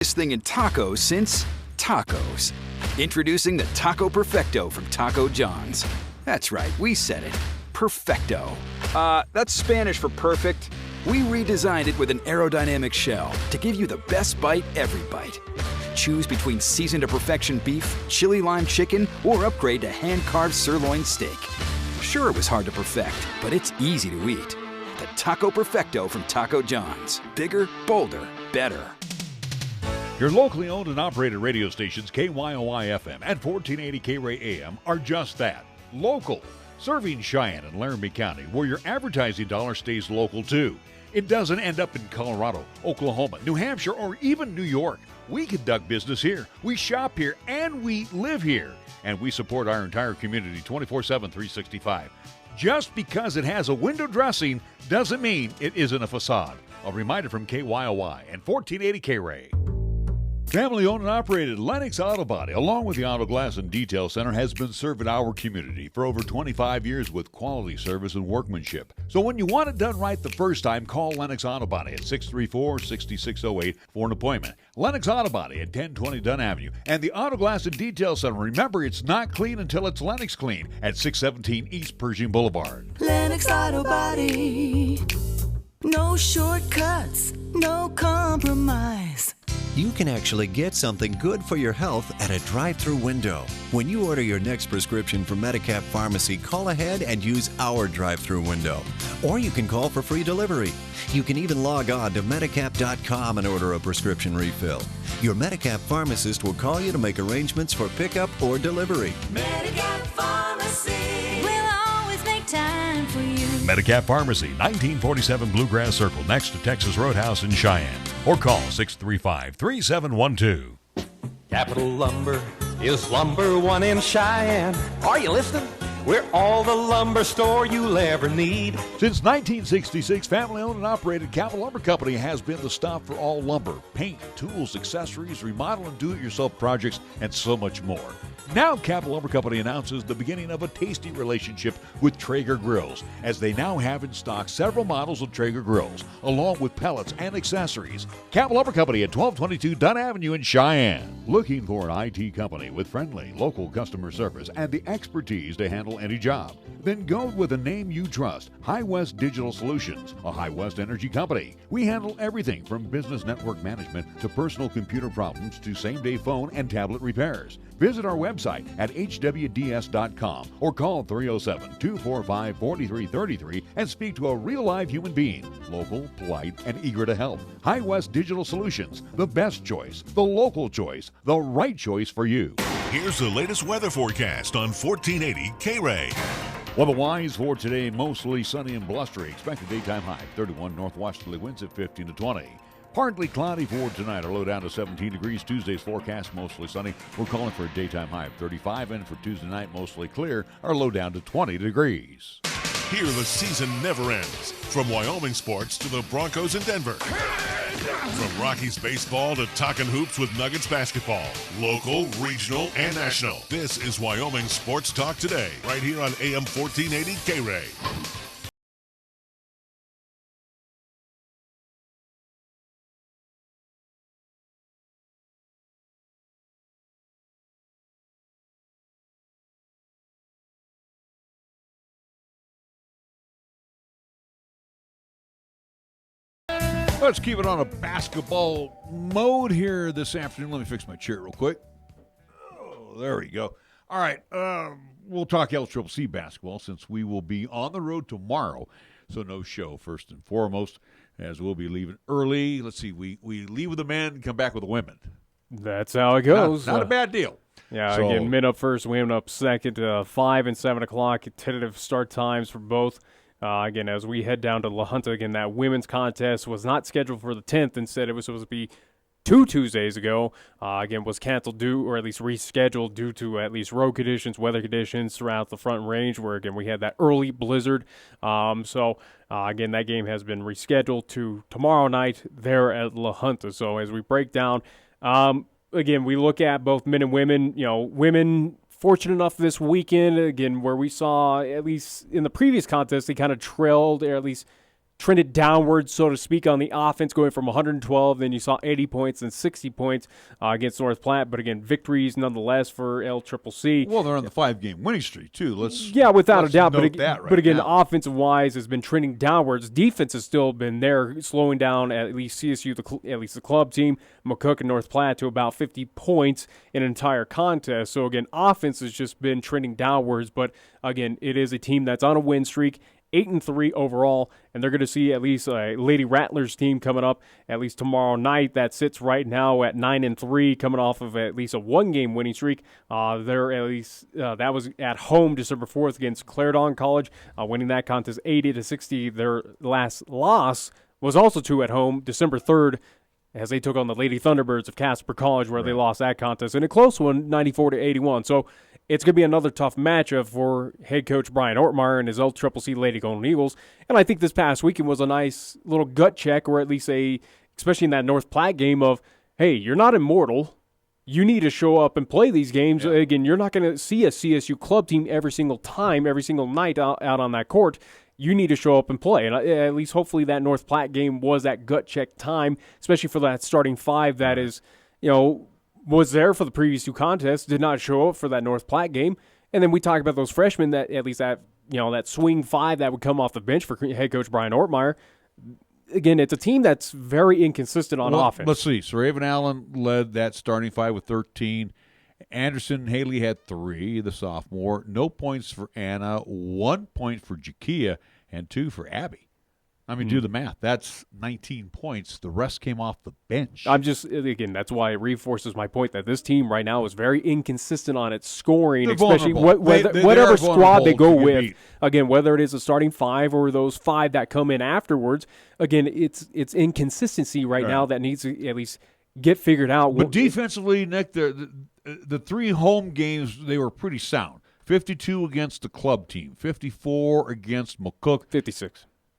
This thing in tacos since tacos. Introducing the Taco Perfecto from Taco John's. That's right, we said it. Perfecto. That's Spanish for perfect. We redesigned it with an aerodynamic shell to give you the best bite every bite. Choose between seasoned to perfection beef, chili lime chicken, or upgrade to hand-carved sirloin steak. Sure, it was hard to perfect, but it's easy to eat. The Taco Perfecto from Taco John's. Bigger, bolder, better. Your locally owned and operated radio stations, KYOI-FM and 1480 KRAE AM, are just that, local. Serving Cheyenne and Laramie County, where your advertising dollar stays local too. It doesn't end up in Colorado, Oklahoma, New Hampshire, or even New York. We conduct business here. We shop here, and we live here. And we support our entire community 24/7, 365. Just because it has a window dressing doesn't mean it isn't a facade. A reminder from KYOY and 1480 KRAE. Family owned and operated Lennox Auto Body, along with the Auto Glass and Detail Center, has been serving our community for over 25 years with quality service and workmanship. So when you want it done right the first time, call Lennox Auto Body at 634-6608 for an appointment. Lennox Auto Body at 1020 Dunn Avenue. And the Auto Glass and Detail Center, remember, it's not clean until it's Lennox clean at 617 East Pershing Boulevard. Lennox Auto Body. No shortcuts, no compromise. You can actually get something good for your health at a drive-through window. When you order your next prescription from Medicap Pharmacy, call ahead and use our drive-through window. Or you can call for free delivery. You can even log on to Medicap.com and order a prescription refill. Your Medicap pharmacist will call you to make arrangements for pickup or delivery. Medicap Pharmacy. We'll always make time for you. Medicap Pharmacy, 1947 Bluegrass Circle, next to Texas Roadhouse in Cheyenne. Or call 635-3712. Capital Lumber is number one in Cheyenne. Are you listening? We're all the lumber store you'll ever need. Since 1966, family-owned and operated Capital Lumber Company has been the stop for all lumber, paint, tools, accessories, remodel and do-it-yourself projects, and so much more. Now, Capital Lumber Company announces the beginning of a tasty relationship with Traeger grills, as they now have in stock several models of Traeger grills, along with pellets and accessories. Capital Lumber Company at 1222 Dunn Avenue in Cheyenne. Looking for an IT company with friendly, local customer service and the expertise to handle any job? Then go with a name you trust, High West Digital Solutions, a High West energy company. We handle everything from business network management to personal computer problems to same-day phone and tablet repairs. Visit our website at hwds.com or call 307-245-4333 and speak to a real live human being, local, polite, and eager to help. High West Digital Solutions, the best choice, the local choice, the right choice for you. Here's the latest weather forecast on 1480 KRAE. Weather-wise for today, mostly sunny and blustery. Expected daytime high, 31 northwesterly winds at 15 to 20. Partly cloudy for tonight, our low down to 17 degrees. Tuesday's forecast, mostly sunny. We're calling for a daytime high of 35, and for Tuesday night, mostly clear, our low down to 20 degrees. Here the season never ends. From Wyoming sports to the Broncos in Denver. From Rockies baseball to talking hoops with Nuggets basketball. Local, regional, and national. This is Wyoming Sports Talk Today, right here on AM 1480 KRAE. Let's keep it on a basketball mode here this afternoon. Let me fix my chair real quick. Oh, there we go. All right, we'll talk LCCC basketball since we will be on the road tomorrow. So no show, first and foremost, as we'll be leaving early. Let's see, we leave with the men, come back with the women. That's how it goes. Not a bad deal. Yeah, So- again, men up first, women up second. 5 and 7 o'clock, tentative start times for both. Again, as we head down to La Junta, again, that women's contest was not scheduled for the 10th. Instead, it was supposed to be 2 Tuesdays ago. Again, was canceled or at least rescheduled due to at least road conditions, weather conditions throughout the Front Range, where, again, we had that early blizzard. Again, that game has been rescheduled to tomorrow night there at La Junta. So as we break down, again, we look at both men and women. Women fortunate enough this weekend, again, where we saw, at least in the previous contest, they kind of trailed, or at least trended downwards, so to speak, on the offense, going from 112. Then you saw 80 points and 60 points against North Platte. But again, victories nonetheless for LCCC. Well, they're on the 5-game winning streak, too. Without a doubt. Note that right but again, now. offensive-wise, has been trending downwards. Defense has still been there, slowing down at least CSU, at least the club team, McCook and North Platte, to about 50 points in an entire contest. So again, offense has just been trending downwards. But again, it is a team that's on a win streak. 8-3 overall, and they're going to see at least a Lady Rattlers team coming up at least tomorrow night that sits right now at 9-3, coming off of at least a 1-game winning streak. They're at least that was at home December 4th against Clarendon College, winning that contest 80-60. Their last loss was also 2 at home, December 3rd, as they took on the Lady Thunderbirds of Casper College, where they lost that contest in a close one, 94-81. So it's going to be another tough matchup for head coach Brian Ortmeyer and his LCCC Lady Golden Eagles. And I think this past weekend was a nice little gut check, or at least especially in that North Platte game of, hey, you're not immortal. You need to show up and play these games. Yeah. Again, you're not going to see a CSU club team every single time, every single night out on that court. You need to show up and play. And at least hopefully that North Platte game was that gut check time, especially for that starting 5 that is, was there for the previous 2 contests, did not show up for that North Platte game. And then we talk about those freshmen that at least that swing 5 that would come off the bench for head coach Brian Ortmeyer. Again, it's a team that's very inconsistent on offense. Let's see. So Raven Allen led that starting 5 with 13. Anderson Haley had 3, the sophomore. No points for Anna, 1 point for Jakia, and 2 for Abby. I mean, do the math. That's 19 points. The rest came off the bench. That's why it reinforces my point that this team right now is very inconsistent on its scoring, They're especially whatever squad they go with. Again, whether it is a starting 5 or those 5 that come in afterwards, again, it's inconsistency right now that needs to at least get figured out. But defensively, Nick, the 3 home games, they were pretty sound. 52 against the club team, 54 against McCook.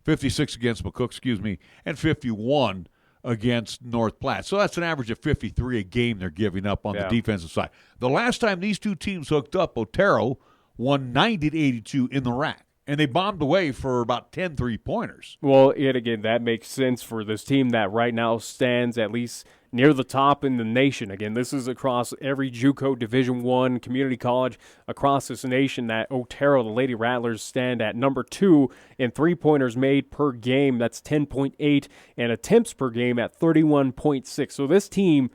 56 against McCook, and 51 against North Platte. So that's an average of 53 a game they're giving up on the defensive side. The last time these 2 teams hooked up, Otero won 90-82 in the rack, and they bombed away for about 10 3-pointers. Well, again, that makes sense for this team that right now stands at least near the top in the nation. Again, this is across every JUCO Division I community college across this nation that Otero, the Lady Rattlers, stand at number 2 in 3-pointers made per game. That's 10.8, and attempts per game at 31.6. So this team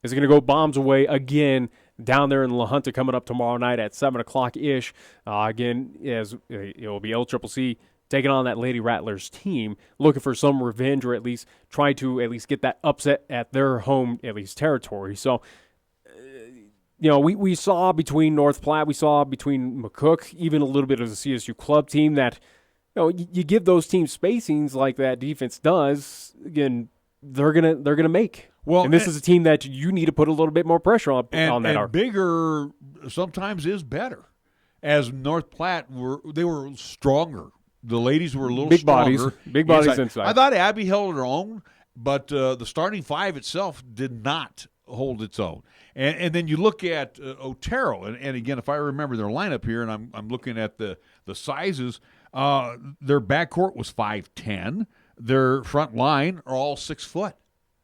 is going to go bombs away again down there in La Junta coming up tomorrow night at 7 o'clock-ish. Again, as it will be LCCC taking on that Lady Rattlers team, looking for some revenge or at least try to at least get that upset at their home, at least territory. So, we saw between North Platte, we saw between McCook, even a little bit of the CSU club team that, you give those teams spacings like that defense does, again, they're gonna make. Well, and this is a team that you need to put a little bit more pressure on that. And bigger sometimes is better. As North Platte they were stronger. The ladies were a little stronger. Big bodies inside. I thought Abby held her own, but the starting 5 itself did not hold its own. And then you look at Otero, and again, if I remember their lineup here, and I'm looking at the sizes, their backcourt was 5'10". Their front line are all 6 foot.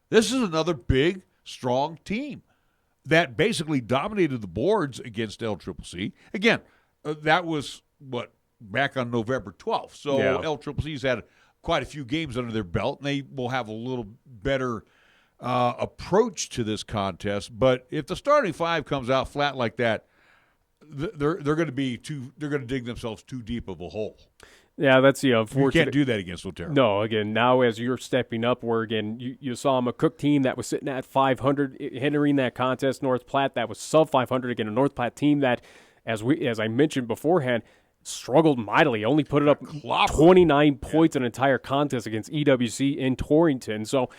This is another big, strong team that basically dominated the boards against LCCC. Again, that was back on November 12th. So LCCC's had quite a few games under their belt, and they will have a little better approach to this contest. But if the starting 5 comes out flat like that, they're going to dig themselves too deep of a hole. Yeah, that's the unfortunate. You can't do that against Otero. No, again, now as you're stepping up, where again you saw a McCook team that was sitting at 500, entering that contest. North Platte that was sub 500. Again, a North Platte team that, as I mentioned beforehand, struggled mightily. Only put it up 29 points an entire contest against EWC in Torrington. So,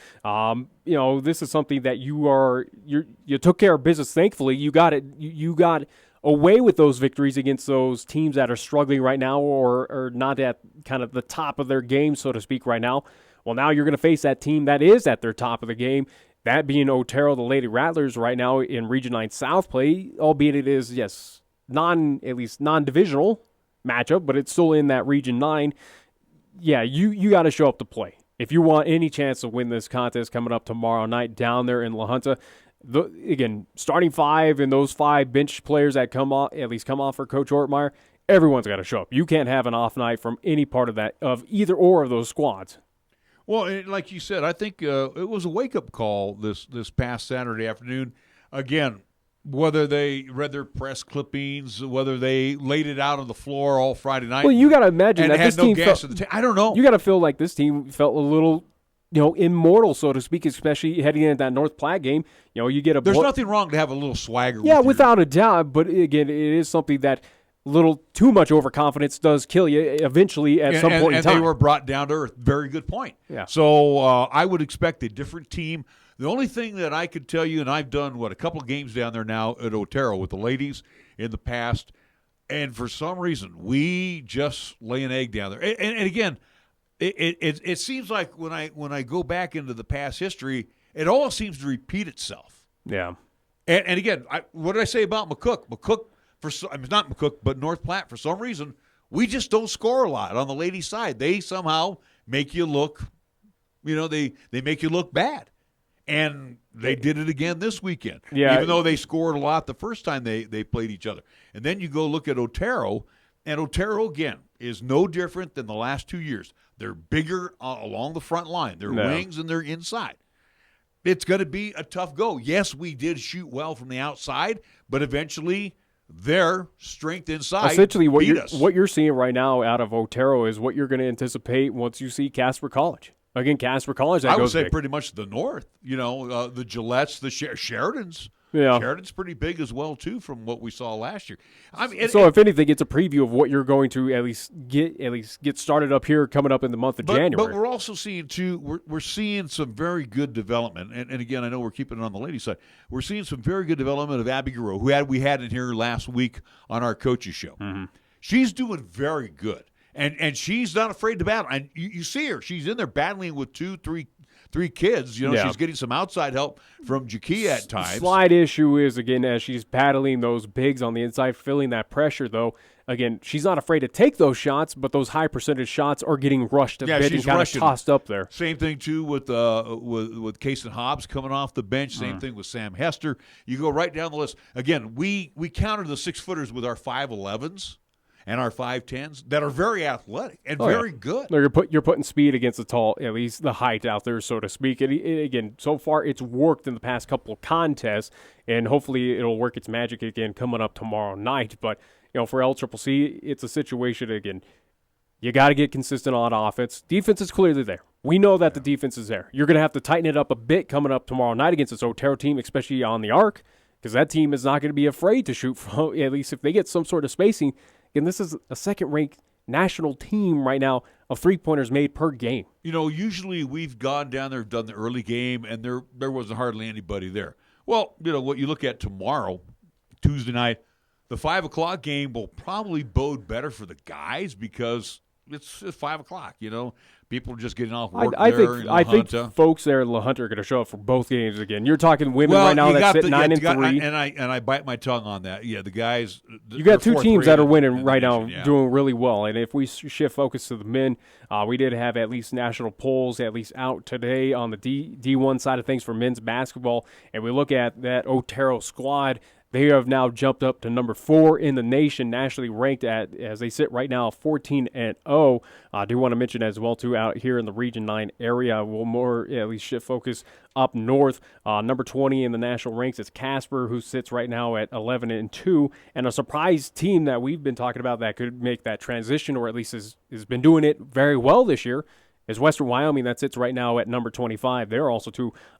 this is something that you took care of business. Thankfully, you got it. You got away with those victories against those teams that are struggling right now or not at kind of the top of their game, so to speak, right now. Well, now you're going to face that team that is at their top of the game, that being Otero, the Lady Rattlers, right now in Region 9 South play, albeit it is, at least non-divisional matchup, but it's still in that Region 9. Yeah, you got to show up to play. If you want any chance to win this contest coming up tomorrow night down there in La Junta, again, starting 5 and those 5 bench players that come off for Coach Ortmeyer, everyone's got to show up. You can't have an off night from any part of either or of those squads. Well, like you said, I think it was a wake-up call this past Saturday afternoon. Again, whether they read their press clippings, whether they laid it out on the floor all Friday night. Well, you got to imagine that this team I don't know. You got to feel like this team felt a little immortal, so to speak, especially heading into that North Platte game. You get There's nothing wrong to have a little swagger. Yeah, without a doubt. But again, it is something that, little too much overconfidence does kill you eventually at some point in time. And they were brought down to earth. Very good point. Yeah. So I would expect a different team. The only thing that I could tell you, and I've done, a couple of games down there now at Otero with the ladies in the past, and for some reason, we just lay an egg down there. And again, it seems like when I go back into the past history, it all seems to repeat itself. Yeah. And again, what did I say about McCook? Not McCook, but North Platte, for some reason, we just don't score a lot on the ladies' side. They somehow make you look, they make you look bad. And they did it again this weekend, even though they scored a lot the first time they played each other. And then you go look at Otero, and Otero, again, is no different than the last 2 years. They're bigger along the front line. They're wings and they're inside. It's going to be a tough go. Yes, we did shoot well from the outside, but eventually their strength inside essentially beat us. What you're seeing right now out of Otero is what you're going to anticipate once you see Casper College. Again, Casper College, I would say pretty much the North. The Gillettes, the Sheridans. Yeah. Sheridan's pretty big as well, too, from what we saw last year. If anything, it's a preview of what you're going to at least get started up here coming up in the month of January. But we're also seeing, too, we're seeing some very good development. And again, I know we're keeping it on the ladies' side. We're seeing some very good development of Abby Garreau, who we had in here last week on our coaches show. Mm-hmm. She's doing very good. And she's not afraid to battle. And you see her. She's in there battling with three kids. She's getting some outside help from Jakia at times. Slight issue is, again, as she's paddling those bigs on the inside, feeling that pressure, though, again, she's not afraid to take those shots, but those high percentage shots are getting rushed a bit and kind of tossed up there. Same thing, too, with Kason Hobbs coming off the bench. Same thing with Sam Hester. You go right down the list. Again, we countered the 6-footers with our 5'11s. And our 5'10s that are very athletic and very good. You're putting speed against the tall, at least the height out there, so to speak. Again, so far it's worked in the past couple of contests, and hopefully it'll work its magic again coming up tomorrow night. But for LCCC, it's a situation again. You got to get consistent on offense. Defense is clearly there. We know that the defense is there. You're going to have to tighten it up a bit coming up tomorrow night against this Otero team, especially on the arc, because that team is not going to be afraid to shoot from, at least if they get some sort of spacing. And this is a second-ranked national team right now of three-pointers made per game. Usually we've gone down there, done the early game, and there wasn't hardly anybody there. Well, what you look at tomorrow, Tuesday night, the 5 o'clock game will probably bode better for the guys because it's 5 o'clock, People are just getting off work I there. think folks there in La Hunter are going to show up for both games again. You're talking women right now that sit 9-3. And I bite my tongue on that. Yeah, the guys. You got two teams that are winning right now, doing really well. And if we shift focus to the men, we did have at least national polls at least out today on the D1 side of things for men's basketball. And we look at that Otero squad. They have now jumped up to number 4 in the nation, nationally ranked as they sit right now 14-0. I do want to mention as well, too, out here in the Region 9 area, we'll at least shift focus up north. Number 20 in the national ranks is Casper, who sits right now at 11-2. And a surprise team that we've been talking about that could make that transition, or at least has been doing it very well this year, is Western Wyoming. That sits right now at number 25. They're also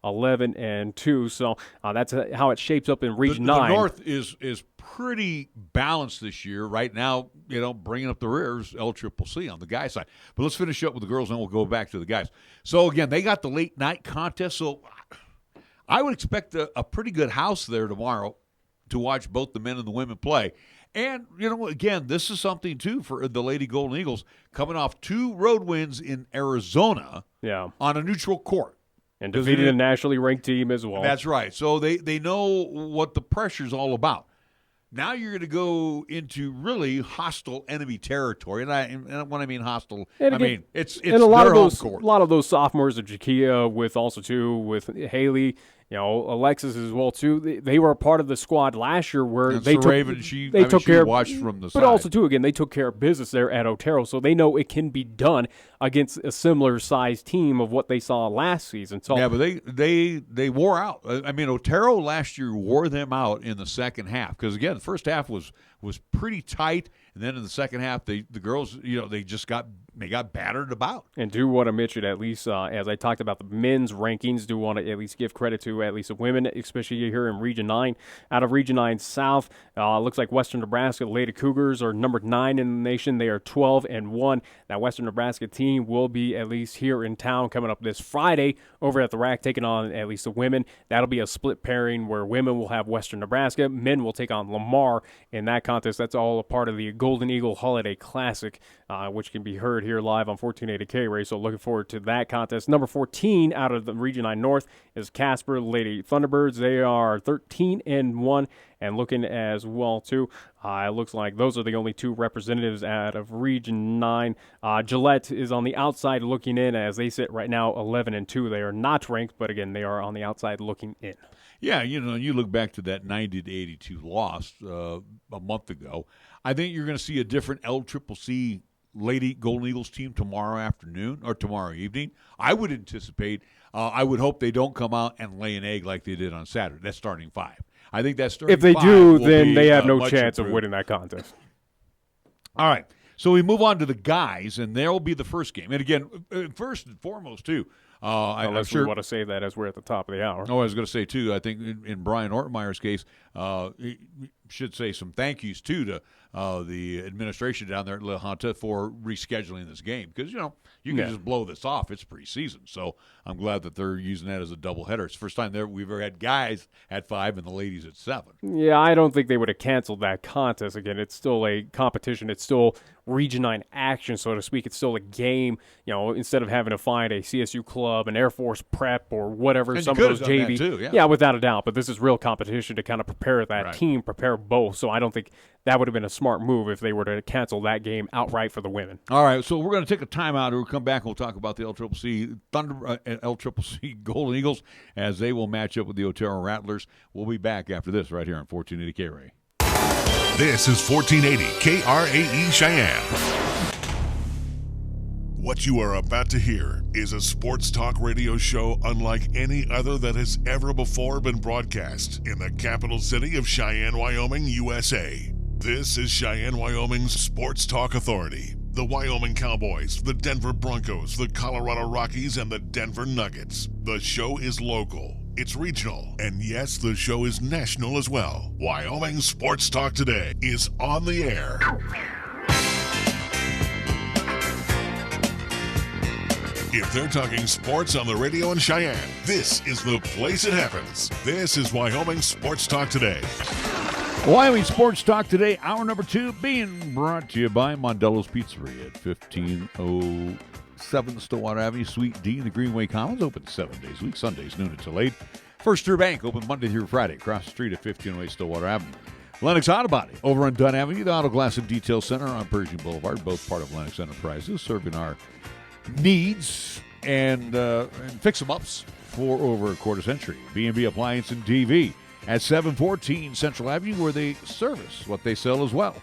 11-2. So that's how it shapes up in Region 9. The North is pretty balanced this year. Right now, bringing up the rear is LCCC on the guys' side. But let's finish up with the girls, and we'll go back to the guys. So, again, they got the late night contest. So I would expect a pretty good house there tomorrow to watch both the men and the women play. And, again, this is something, too, for the Lady Golden Eagles coming off 2 road wins in Arizona on a neutral court. And defeated a nationally ranked team as well. That's right. So they know what the pressure's all about. Now you're going to go into really hostile enemy territory. And when I mean hostile, I mean it's and a lot their of those, home court. A lot of those sophomores, Jakia with Haley, Alexis as well too. They were a part of the squad last year where and they took Raven, she took care watched from the but side. also too again they took care of business there at Otero, so they know it can be done against a similar sized team of what they saw last season. So yeah, but they wore out. I mean, Otero last year wore them out in the second half because again the first half was pretty tight, and then in the second half the girls they just got they got battered about. And do want to mention, at least as I talked about the men's rankings, do want to at least give credit to at least the women, especially here in Region 9. Out of Region 9 South, looks like Western Nebraska, the Lady Cougars are number 9 in the nation. They are 12-1. That Western Nebraska team will be at least here in town coming up this Friday over at the RAC, taking on at least the women. That'll be a split pairing where women will have Western Nebraska, men will take on Lamar in that contest. That's all a part of the Golden Eagle Holiday Classic, which can be heard here live on 1480 KRAE. So looking forward to that contest. Number 14 out of the Region 9 North is Casper Lady Thunderbirds. They are 13-1 and looking as well too. It looks like those are the only 2 representatives out of Region 9. Gillette is on the outside looking in as they sit right now 11-2. They are not ranked, but again, they are on the outside looking in. Yeah, you look back to that 90-82 loss a month ago. I think you're going to see a different LCCC Lady Golden Eagles team tomorrow afternoon or tomorrow evening. I would anticipate, I would hope they don't come out and lay an egg like they did on Saturday. That's starting 5. I think that's starting 5. If they do, then they have no chance of winning that contest. All right. So we move on to the guys, and there will be the first game. And again, first and foremost, too, unless we want to say that as we're at the top of the hour. Oh, I was going to say, too, I think in Brian Ortmeyer's case, he should say some thank yous, too, to the administration down there at La Junta for rescheduling this game. Because, you can just blow this off. It's preseason. So I'm glad that they're using that as a doubleheader. It's the first time we've ever had guys at 5 and the ladies at 7. Yeah, I don't think they would have canceled that contest. Again, it's still a competition. It's still Region 9 action, so to speak. It's still a game. Instead of having to find a CSU club, an Air Force prep, or whatever, and some of those JV. Too, yeah, without a doubt. But this is real competition to kind of prepare that team, prepare both. So I don't think that would have been a smart move if they were to cancel that game outright for the women. All right, so we're going to take a timeout. We'll come back and we'll talk about the LCCC LCCC Golden Eagles as they will match up with the Otero Rattlers. We'll be back after this right here on 1480 KRAE. This is 1480 KRAE Cheyenne. What you are about to hear is a sports talk radio show unlike any other that has ever before been broadcast in the capital city of Cheyenne, Wyoming, USA. This is Cheyenne, Wyoming's Sports Talk Authority. The Wyoming Cowboys, the Denver Broncos, the Colorado Rockies, and the Denver Nuggets. The show is local. It's regional, and yes, the show is national as well. Wyoming Sports Talk Today is on the air. If they're talking sports on the radio in Cheyenne, this is the place it happens. This is Wyoming Sports Talk Today. Wyoming Sports Talk Today, hour number 2, being brought to you by Mondello's Pizzeria at 1507 Stillwater Avenue, Suite D in the Greenway Commons. Open 7 days a week, Sundays noon until 8. First Tier Bank, open Monday through Friday, across the street at 1508 Stillwater Avenue. Lennox Auto Body, over on Dunn Avenue, the Auto Glass and Detail Center on Pershing Boulevard, both part of Lennox Enterprises, serving our needs and fix-em-ups for over a quarter century. B&B Appliance and TV at 714 Central Avenue, where they service what they sell as well.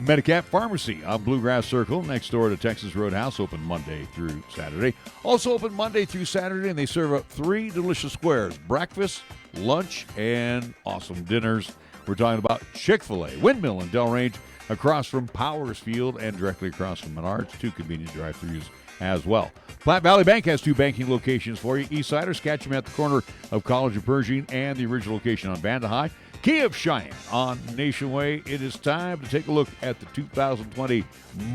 Medicap Pharmacy on Bluegrass Circle, next door to Texas Roadhouse, open Monday through Saturday. Also open Monday through Saturday, and they serve up 3 delicious squares, breakfast, lunch, and awesome dinners. We're talking about Chick-fil-A, Windmill in Delrange, across from Powers Field and directly across from Menards, 2 convenient drive-thrus as well. Platte Valley Bank has 2 banking locations for you. Eastsiders, catch them at the corner of College and Pershing and the original location on Vanda High. Key of Cheyenne on Nation Way. It is time to take a look at the 2020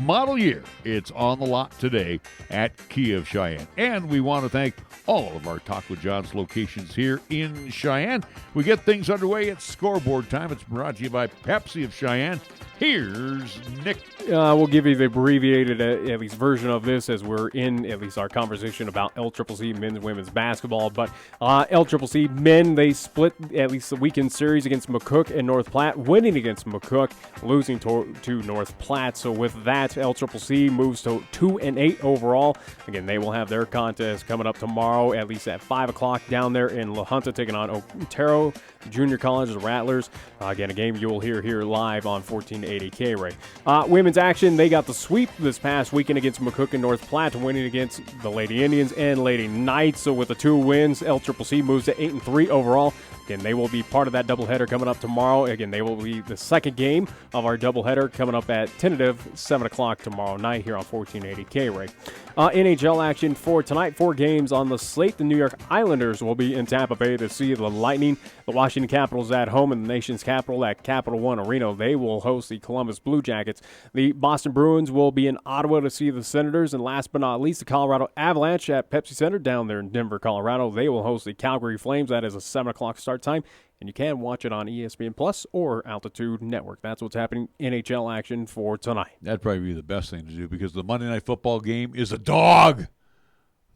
model year. It's on the lot today at Key of Cheyenne. And we want to thank all of our Taco John's locations here in Cheyenne. We get things underway at scoreboard time. It's brought to you by Pepsi of Cheyenne. Here's Nick. We'll give you the abbreviated, at least, version of this as we're in, at least, our conversation about LCCC men's and women's basketball. But LCCC men, they split at least the weekend series against McCook and North Platte, winning against McCook, losing to North Platte. So with that, LCCC moves to 2-8 overall. Again, they will have their contest coming up tomorrow, at least at 5 o'clock down there in La Junta, taking on Otero Junior College, the Rattlers. Again, a game you will hear here live on 1480 1480 KRAE. Women's action, they got the sweep this past weekend against McCook and North Platte, winning against the Lady Indians and Lady Knights. So with the 2 wins, LCCC moves to 8-3 overall. Again, they will be part of that doubleheader coming up tomorrow. Again, they will be the second game of our doubleheader coming up at tentative 7 o'clock tomorrow night here on 1480 KRAE. NHL action for tonight, 4 games on the slate. The New York Islanders will be in Tampa Bay to see the Lightning. The Washington Capitals at home in the nation's capital at Capital One Arena. They will host the Columbus Blue Jackets. The Boston Bruins will be in Ottawa to see the Senators. And last but not least, the Colorado Avalanche at Pepsi Center down there in Denver, Colorado. They will host the Calgary Flames. That is a 7 o'clock start time. And you can watch it on ESPN Plus or Altitude Network. That's what's happening NHL action for tonight. That'd probably be the best thing to do because the Monday Night Football game is a dog.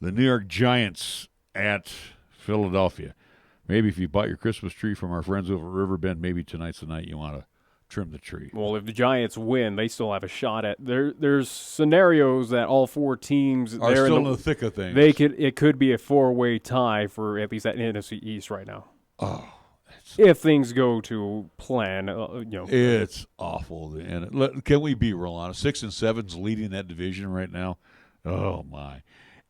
The New York Giants at Philadelphia. Maybe if you bought your Christmas tree from our friends over at Riverbend, maybe tonight's the night you want to trim the tree. Well, if the Giants win, they still have a shot at. There's scenarios that all 4 teams are still in the thick of things. It could be a 4-way tie for at least that NFC East right now. Oh. If things go to plan, It's awful. And can we be real honest? 6 and 7's leading that division right now. Oh, my.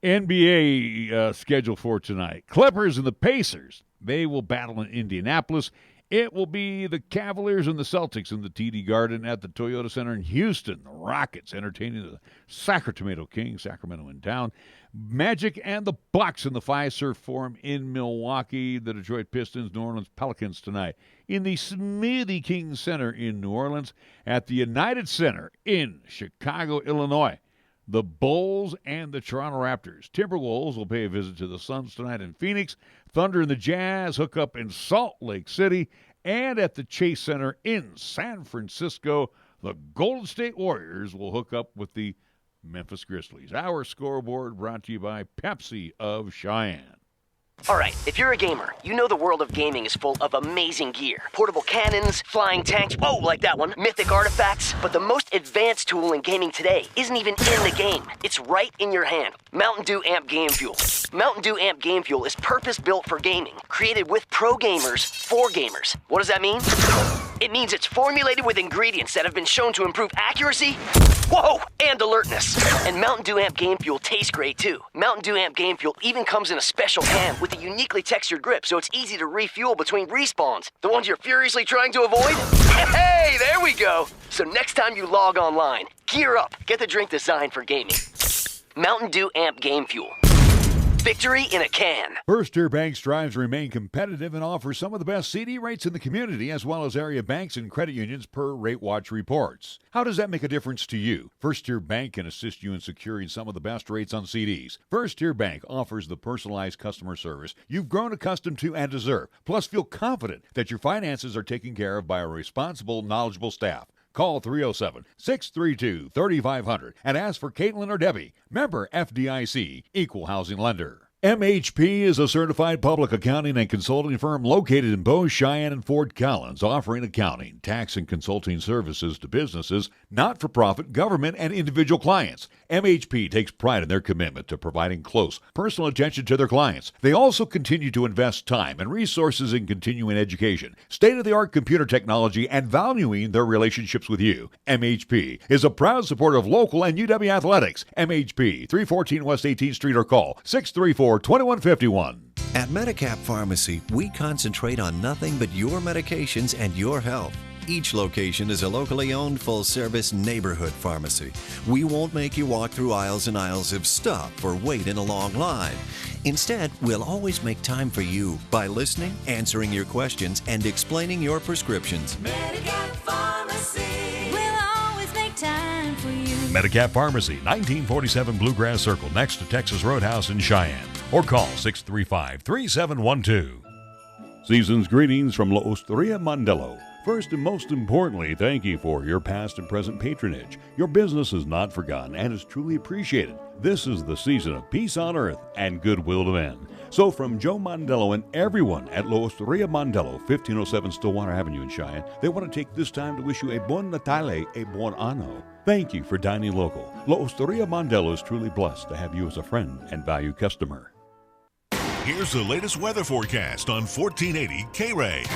NBA schedule for tonight. Clippers and the Pacers. They will battle in Indianapolis. It will be the Cavaliers and the Celtics in the TD Garden at the Toyota Center in Houston. The Rockets entertaining the Sacramento Kings, Sacramento in town. Magic and the Bucks in the Fiserv Forum in Milwaukee. The Detroit Pistons, New Orleans Pelicans tonight in the Smoothie King Center in New Orleans. At the United Center in Chicago, Illinois. The Bulls and the Toronto Raptors. Timberwolves will pay a visit to the Suns tonight in Phoenix. Thunder and the Jazz hook up in Salt Lake City. And at the Chase Center in San Francisco, the Golden State Warriors will hook up with the Memphis Grizzlies. Our scoreboard brought to you by Pepsi of Cheyenne. All right, if you're a gamer, you know the world of gaming is full of amazing gear. Portable cannons, flying tanks, whoa, like that one, mythic artifacts. But the most advanced tool in gaming today isn't even in the game. It's right in your hand. Mountain Dew Amp Game Fuel. Mountain Dew Amp Game Fuel is purpose-built for gaming, created with pro gamers for gamers. What does that mean? It means it's formulated with ingredients that have been shown to improve accuracy, whoa, and alertness. And Mountain Dew Amp Game Fuel tastes great too. Mountain Dew Amp Game Fuel even comes in a special can with a uniquely textured grip, so it's easy to refuel between respawns. The ones you're furiously trying to avoid? Hey, there we go. So next time you log online, gear up. Get the drink designed for gaming. Mountain Dew Amp Game Fuel. Victory in a can. First Tier Bank strives to remain competitive and offers some of the best CD rates in the community, as well as area banks and credit unions per Rate Watch reports. How does that make a difference to you? First Tier Bank can assist you in securing some of the best rates on CDs. First Tier Bank offers the personalized customer service you've grown accustomed to and deserve. Plus, feel confident that your finances are taken care of by a responsible, knowledgeable staff. Call 307-632-3500 and ask for Caitlin or Debbie. Member FDIC, Equal Housing Lender. MHP is a certified public accounting and consulting firm located in Bow, Cheyenne, and Fort Collins, offering accounting, tax, and consulting services to businesses, not-for-profit, government, and individual clients. MHP takes pride in their commitment to providing close, personal attention to their clients. They also continue to invest time and resources in continuing education, state-of-the-art computer technology, and valuing their relationships with you. MHP is a proud supporter of local and UW athletics. MHP, 314 West 18th Street, or call 634-2151. At Medicap Pharmacy, we concentrate on nothing but your medications and your health. Each location is a locally owned, full-service neighborhood pharmacy. We won't make you walk through aisles and aisles of stuff or wait in a long line. Instead, we'll always make time for you by listening, answering your questions, and explaining your prescriptions. Medicap Pharmacy. We'll always make time for you. Medicap Pharmacy, 1947 Bluegrass Circle, next to Texas Roadhouse in Cheyenne. Or call 635-3712. Season's greetings from La Osteria Mondello. First and most importantly, thank you for your past and present patronage. Your business is not forgotten and is truly appreciated. This is the season of peace on earth and goodwill to men. So from Joe Mondello and everyone at La Osteria Mondello, 1507 Stillwater Avenue in Cheyenne, they want to take this time to wish you a buon Natale, a buon anno. Thank you for dining local. La Osteria Mondello is truly blessed to have you as a friend and valued customer. Here's the latest weather forecast on 1480 KRAE.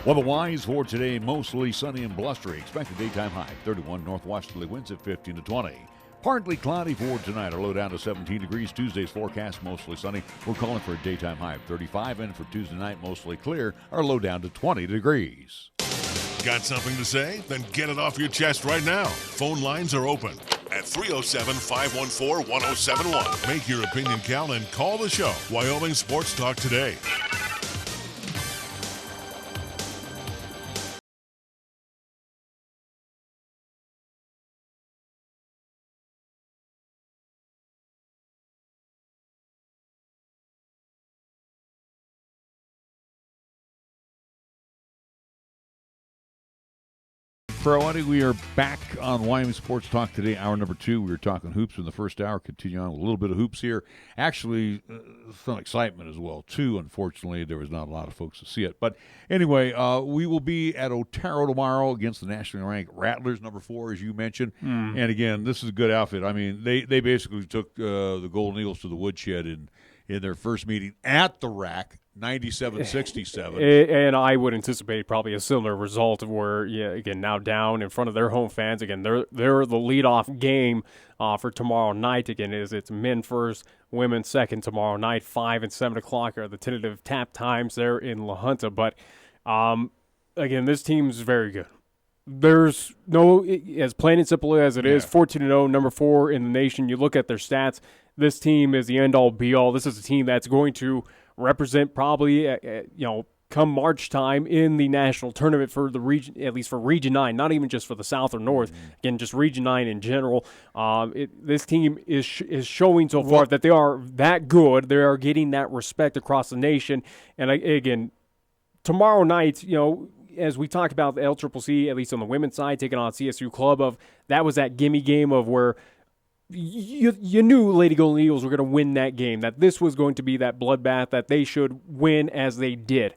Weather-wise for today, mostly sunny and blustery. Expected daytime high 31, northwesterly winds at 15 to 20. Partly cloudy for tonight, our low down to 17 degrees. Tuesday's forecast mostly sunny. We're calling for a daytime high of 35, and for Tuesday night, mostly clear, our low down to 20 degrees. Got something to say? Then get it off your chest right now. Phone lines are open at 307-514-1071. Make your opinion count and call the show. Wyoming Sports Talk today. Friday, we are back on Wyoming Sports Talk today, hour number 2. We were talking hoops in the first hour. Continue on a little bit of hoops here. Actually, some excitement as well, too. Unfortunately, there was not a lot of folks to see it. But anyway, we will be at Otero tomorrow against the nationally ranked Rattlers, number 4, as you mentioned. And again, this is a good outfit. I mean, they basically took the Golden Eagles to the woodshed in their first meeting at the RAC. 97-67. And I would anticipate probably a similar result of where, again, now down in front of their home fans. Again, they're the leadoff game for tomorrow night. Again, it's men first, women second tomorrow night. 5 and 7 o'clock are the tentative tap times there in La Junta. But, again, this team's very good. There's no, as plain and simple as it is, 14-0, number 4 in the nation. You look at their stats, this team is the end-all, be-all. This is a team that's going to represent probably, come March time in the national tournament for the region, at least for Region 9, not even just for the South or North. Again, just Region 9 in general. This team is showing so far that they are that good. They are getting that respect across the nation. And again, tomorrow night, as we talked about the LCCC, at least on the women's side, taking on CSU Club, that was that gimme game of where you knew Lady Golden Eagles were going to win that game, that this was going to be that bloodbath, that they should win as they did.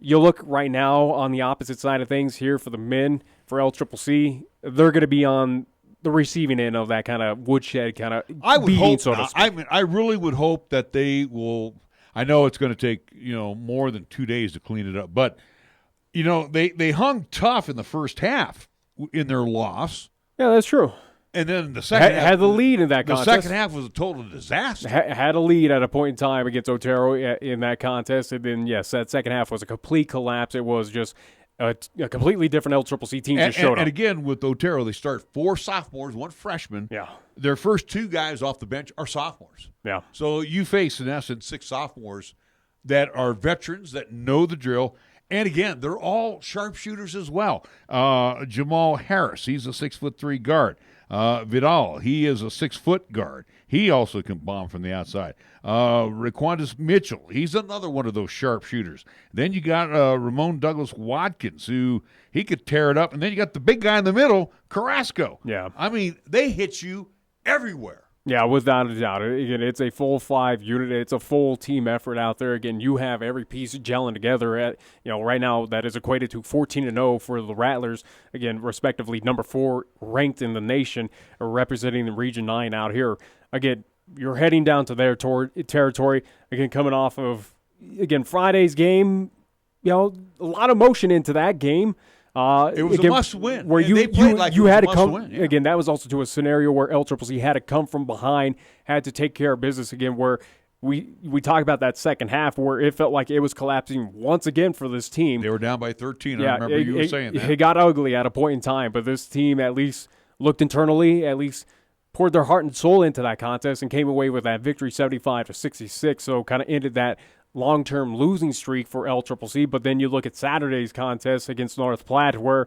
You look right now on the opposite side of things here for the men, for LCCC, they're going to be on the receiving end of that kind of woodshed kind of beating, so to speak. I really would hope that they will. I know it's going to take more than 2 days to clean it up, but they hung tough in the first half in their loss. Yeah, that's true. And then the second half had the lead in that contest. The second half was a total disaster. Had a lead at a point in time against Otero in that contest. And then, yes, that second half was a complete collapse. It was just a completely different LCCC team just showed up. And again, with Otero, they start 4 sophomores, 1 freshman. Yeah. Their first 2 guys off the bench are sophomores. Yeah. So you face, in essence, 6 sophomores that are veterans that know the drill. And again, they're all sharpshooters as well. Jamal Harris, he's a 6'3" guard. Vidal, he is a 6-foot guard. He also can bomb from the outside. Raquandis Mitchell, he's another one of those sharpshooters. Then you got Ramon Douglas Watkins, who he could tear it up. And then you got the big guy in the middle, Carrasco. Yeah. I mean, they hit you everywhere. Yeah, without a doubt. Again, it's a full 5 unit. It's a full team effort out there. Again, you have every piece gelling together at, right now that is equated to 14-0 for the Rattlers. Again, respectively, number 4 ranked in the nation, representing the Region 9 out here. Again, you're heading down to their territory. Again, coming off of, Friday's game, a lot of motion into that game. It was a must-win. Where you had to come win, yeah. Again, that was also to a scenario where LCCC had to come from behind, had to take care of business again. Where we talk about that second half where it felt like it was collapsing once again for this team. They were down by 13. I remember you were saying that. It got ugly at a point in time, but this team at least looked internally, at least poured their heart and soul into that contest and came away with that victory, 75-66. So kind of ended that long-term losing streak for LCCC. But then you look at Saturday's contest against North Platte, where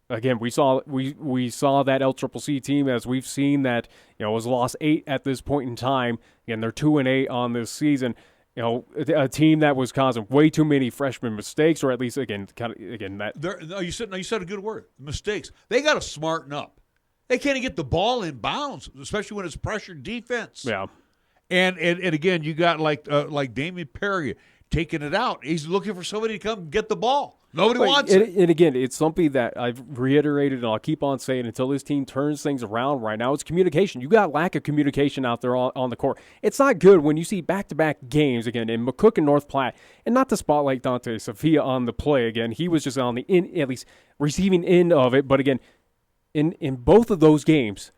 again we saw that LCCC team, as we've seen, that was lost 8 at this point in time. Again, they're 2-8 on this season. A team that was causing way too many freshman mistakes, or at least you said a good word, mistakes. They got to smarten up. They can't get the ball in bounds, especially when it's pressured defense. Yeah. And again, you got like Damian Perry taking it out. He's looking for somebody to come get the ball. Nobody wants it. And again, it's something that I've reiterated, and I'll keep on saying until this team turns things around right now. It's communication. You got lack of communication out there on the court. It's not good when you see back-to-back games, again, in McCook and North Platte, and not to spotlight Dante Sophia on the play. Again, he was just on the at least receiving end of it. But again, in both of those games,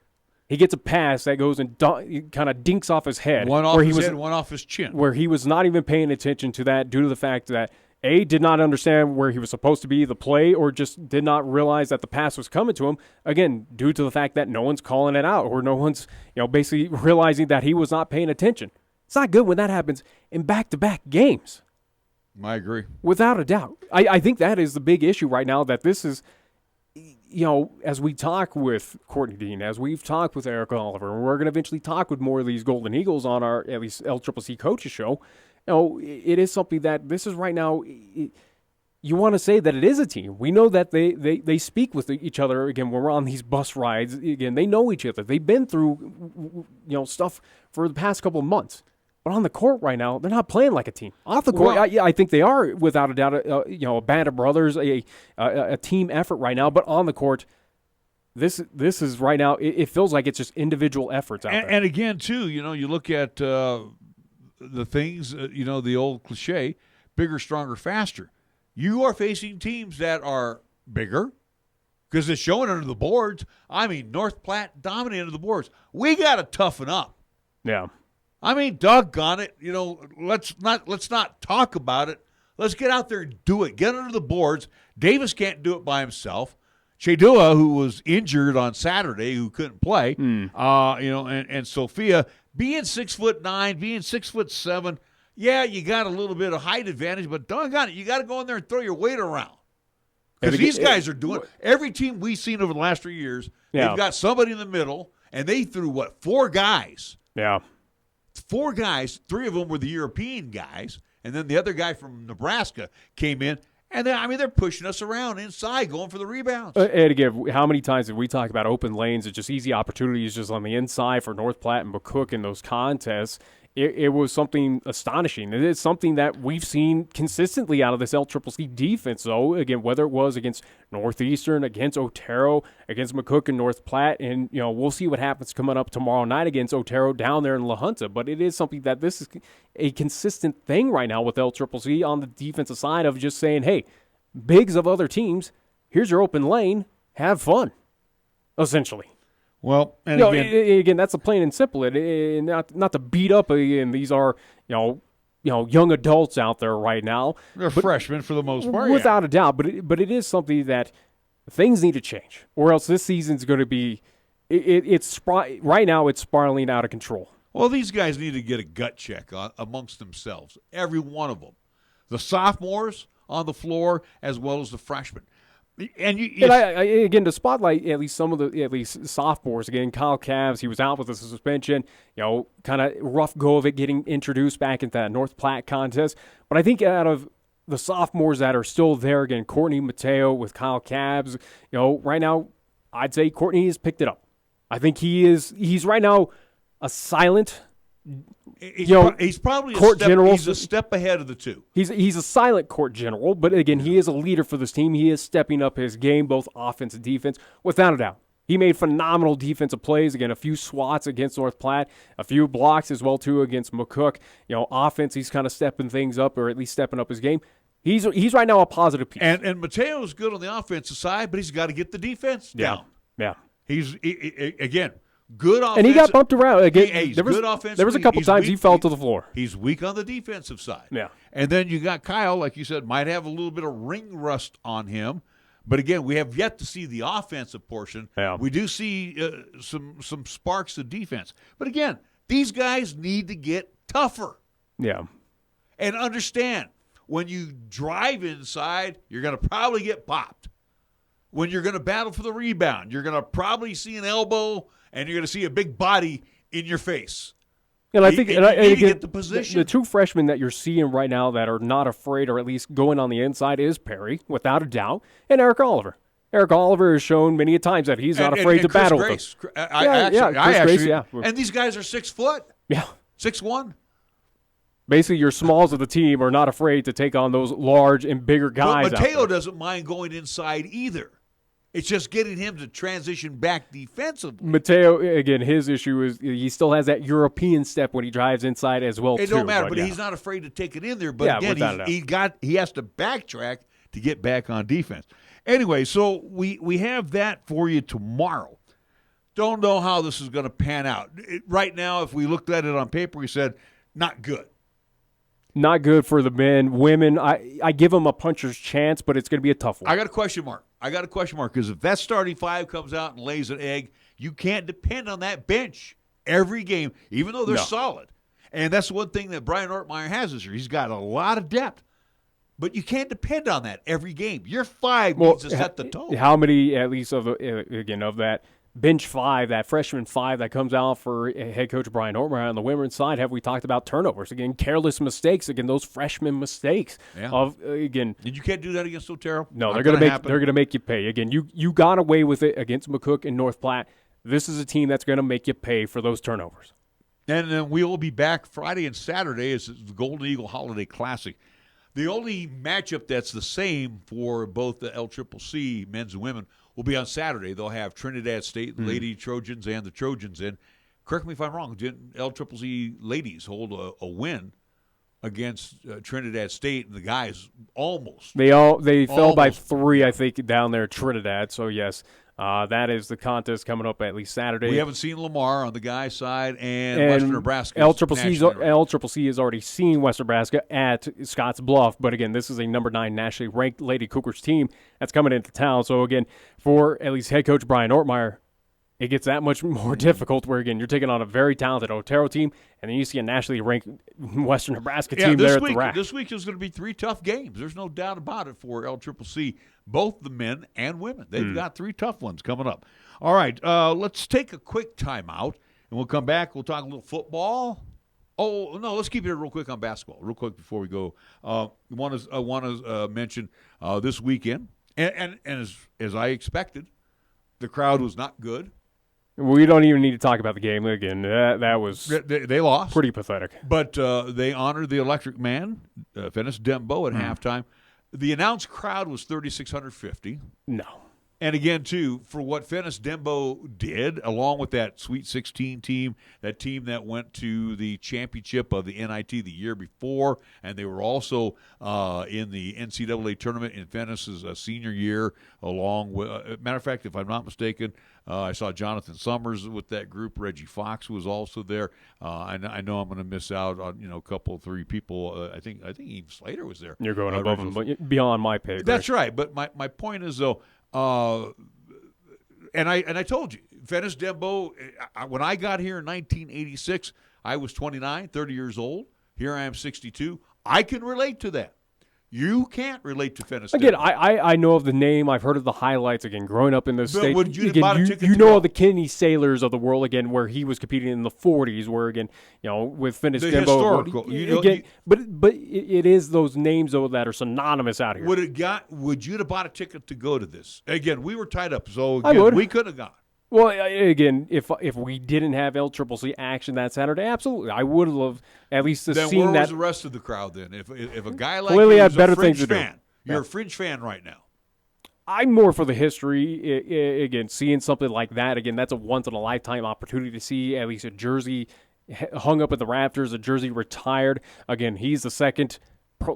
he gets a pass that goes and kind of dinks off his head. One off his head, one off his chin. Where he was not even paying attention to that due to the fact that did not understand where he was supposed to be, the play, or just did not realize that the pass was coming to him, again, due to the fact that no one's calling it out or no one's, basically realizing that he was not paying attention. It's not good when that happens in back-to-back games. I agree. Without a doubt. I think that is the big issue right now, that this is, as we talk with Courtney Dean, as we've talked with Eric Oliver, and we're going to eventually talk with more of these Golden Eagles on our, at least, LCCC Coaches Show, it is something that this is right now. You want to say that it is a team. We know that they speak with each other. Again, when we're on these bus rides, again, they know each other. They've been through, stuff for the past couple of months. But on the court right now, they're not playing like a team. Off the court, I think they are, without a doubt, a band of brothers, a team effort right now. But on the court, this is right now, it feels like it's just individual efforts out there. And again, too, you look at the things, the old cliche, bigger, stronger, faster. You are facing teams that are bigger because it's showing under the boards. I mean, North Platte dominated under the boards. We got to toughen up. Yeah. I mean, doggone it. Let's not talk about it. Let's get out there and do it. Get under the boards. Davis can't do it by himself. Shedua, who was injured on Saturday, who couldn't play, and Sophia, being 6'9", being 6'7", yeah, you got a little bit of height advantage, but doggone it, you got to go in there and throw your weight around. Because these guys are doing every team we've seen over the last 3 years, they've got somebody in the middle, and they threw, 4 guys? Yeah. 4 guys, 3 of them were the European guys, and then the other guy from Nebraska came in. And they're pushing us around inside, going for the rebounds. And again, how many times have we talked about open lanes and just easy opportunities just on the inside for North Platte and McCook in those contests? It was something astonishing. It is something that we've seen consistently out of this LCCC defense, though. Again, whether it was against Northeastern, against Otero, against McCook and North Platte, and we'll see what happens coming up tomorrow night against Otero down there in La Junta. But it is something that this is a consistent thing right now with LCCC on the defensive side of just saying, hey, bigs of other teams, here's your open lane, have fun, essentially. Well, and again, that's a plain and simple. Not to beat up. Again, these are young adults out there right now. They're freshmen for the most part, without a doubt. But it is something that things need to change, or else this season's going to be. Right now it's spiraling out of control. Well, these guys need to get a gut check amongst themselves. Every one of them, the sophomores on the floor as well as the freshmen. And again, to spotlight at least some of the sophomores. Again, Kyle Cavs, he was out with a suspension. Kind of rough go of it getting introduced back into that North Platte contest. But I think out of the sophomores that are still there, again, Courtney Mateo with Kyle Cavs. Right now, I'd say Courtney has picked it up. I think he's right now a silent. He's probably he's a step ahead of the two. He's a silent court general, but again, he is a leader for this team. He is stepping up his game, both offense and defense, without a doubt. He made phenomenal defensive plays. Again, a few swats against North Platte, a few blocks as well, too, against McCook. Offense, he's kind of stepping things up, or at least stepping up his game. He's right now a positive piece. And Mateo's good on the offensive side, but he's got to get the defense down. Yeah. He's, again, good offense. And he got bumped around. Again, there was a couple times he fell to the floor. He's weak on the defensive side. Yeah. And then you got Kyle, like you said, might have a little bit of ring rust on him. But again, we have yet to see the offensive portion. Yeah. We do see some sparks of defense. But again, these guys need to get tougher. Yeah. And understand, when you drive inside, you're going to probably get popped. When you're going to battle for the rebound, you're going to probably see an elbow, and you're going to see a big body in your face. And I think you need to get the position. The two freshmen that you're seeing right now that are not afraid, or at least going on the inside, is Perry, without a doubt, and Eric Oliver. Eric Oliver has shown many a times that he's not afraid to battle Grace. with them. Chris Grace, yeah. And these guys are 6 foot. Yeah. 6'1". Basically, your smalls of the team are not afraid to take on those large and bigger guys. But Mateo doesn't mind going inside either. It's just getting him to transition back defensively. Mateo, again, his issue is he still has that European step when he drives inside as well. It don't matter, but he's not afraid to take it in there. But again, he has to backtrack to get back on defense. Anyway, so we have that for you tomorrow. Don't know how this is going to pan out. Right now, if we looked at it on paper, we said not good. Not good for the men. Women, I give them a puncher's chance, but it's going to be a tough one. I got a question mark because if that starting five comes out and lays an egg, you can't depend on that bench every game, even though they're solid. And that's one thing that Brian Ortmeyer has this year. He's got a lot of depth, but you can't depend on that every game. Your five needs to set the tone. How many, at least, of that bench five, that freshman five that comes out for head coach Brian Ortmeyer on the women's side, have we talked about turnovers? Again, careless mistakes, again, those freshman mistakes. Yeah. Did you can't do that against Otero? No, they're gonna make you pay. Again, you got away with it against McCook and North Platte. This is a team that's gonna make you pay for those turnovers. And then we will be back Friday and Saturday as the Golden Eagle Holiday Classic. The only matchup that's the same for both the LCCC men's and women will be on Saturday. They'll have Trinidad State Lady Trojans and the Trojans in. Correct me if I'm wrong. Didn't LCCC ladies hold a win against Trinidad State, and the guys almost. They fell by 3, I think, down there at Trinidad. So, yes, that is the contest coming up at least Saturday. We haven't seen Lamar on the guys' side, and Western Nebraska. LCCC has already seen Western Nebraska at Scotts Bluff. But, again, this is a number 9 nationally ranked Lady Cougars team that's coming into town. So, again, for at least head coach Brian Ortmeyer, it gets that much more difficult where, again, you're taking on a very talented Otero team, and then you see a nationally ranked Western Nebraska team there at the rack. This week is going to be 3 tough games. There's no doubt about it for LCCC, both the men and women. They've got 3 tough ones coming up. All right, let's take a quick timeout, and we'll come back. We'll talk a little football. Oh, no, let's keep it real quick on basketball, real quick before we go. I want to mention this weekend, and as I expected, the crowd was not good. We don't even need to talk about the game again. That was they lost. Pretty pathetic. But they honored the Electric Man, Finis Dembo, at halftime. The announced crowd was 3,650. No. And again, too, for what Finis Dembo did, along with that Sweet 16 team, that team that went to the championship of the NIT the year before, and they were also in the NCAA tournament in Finis's senior year, along with, matter of fact, if I'm not mistaken, I saw Jonathan Summers with that group. Reggie Fox was also there. I know I'm going to miss out on a couple, 3 people. I think even Slater was there. You're going above them, but beyond my pay. That's right. But my point is though. And I told you, Finis Dembo, when I got here in 1986, I was 29, 30 years old. Here I am 62. I can relate to that. You can't relate to Finis Again, Dembo. I know of the name. I've heard of the highlights. Again, growing up in the state. Would you again, bought a ticket you to know go? of the Kenny Sailors of the world, again, where he was competing in the 40s, where, again, with Finis The Dembo. historical. But it is those names, though, that are synonymous out here. Would you have bought a ticket to go to this? Again, we were tied up, so I would. we could have gone. Well, again, if we didn't have LCCC action that Saturday, absolutely, I would have at least seen that. Then where was the rest of the crowd then? If a guy like Clearly you had is better a fringe things to do. fan, you're a fringe fan right now. I'm more for the history. Again, seeing something like that, again, that's a once-in-a-lifetime opportunity to see at least a jersey hung up in the rafters, a jersey retired. Again, he's the second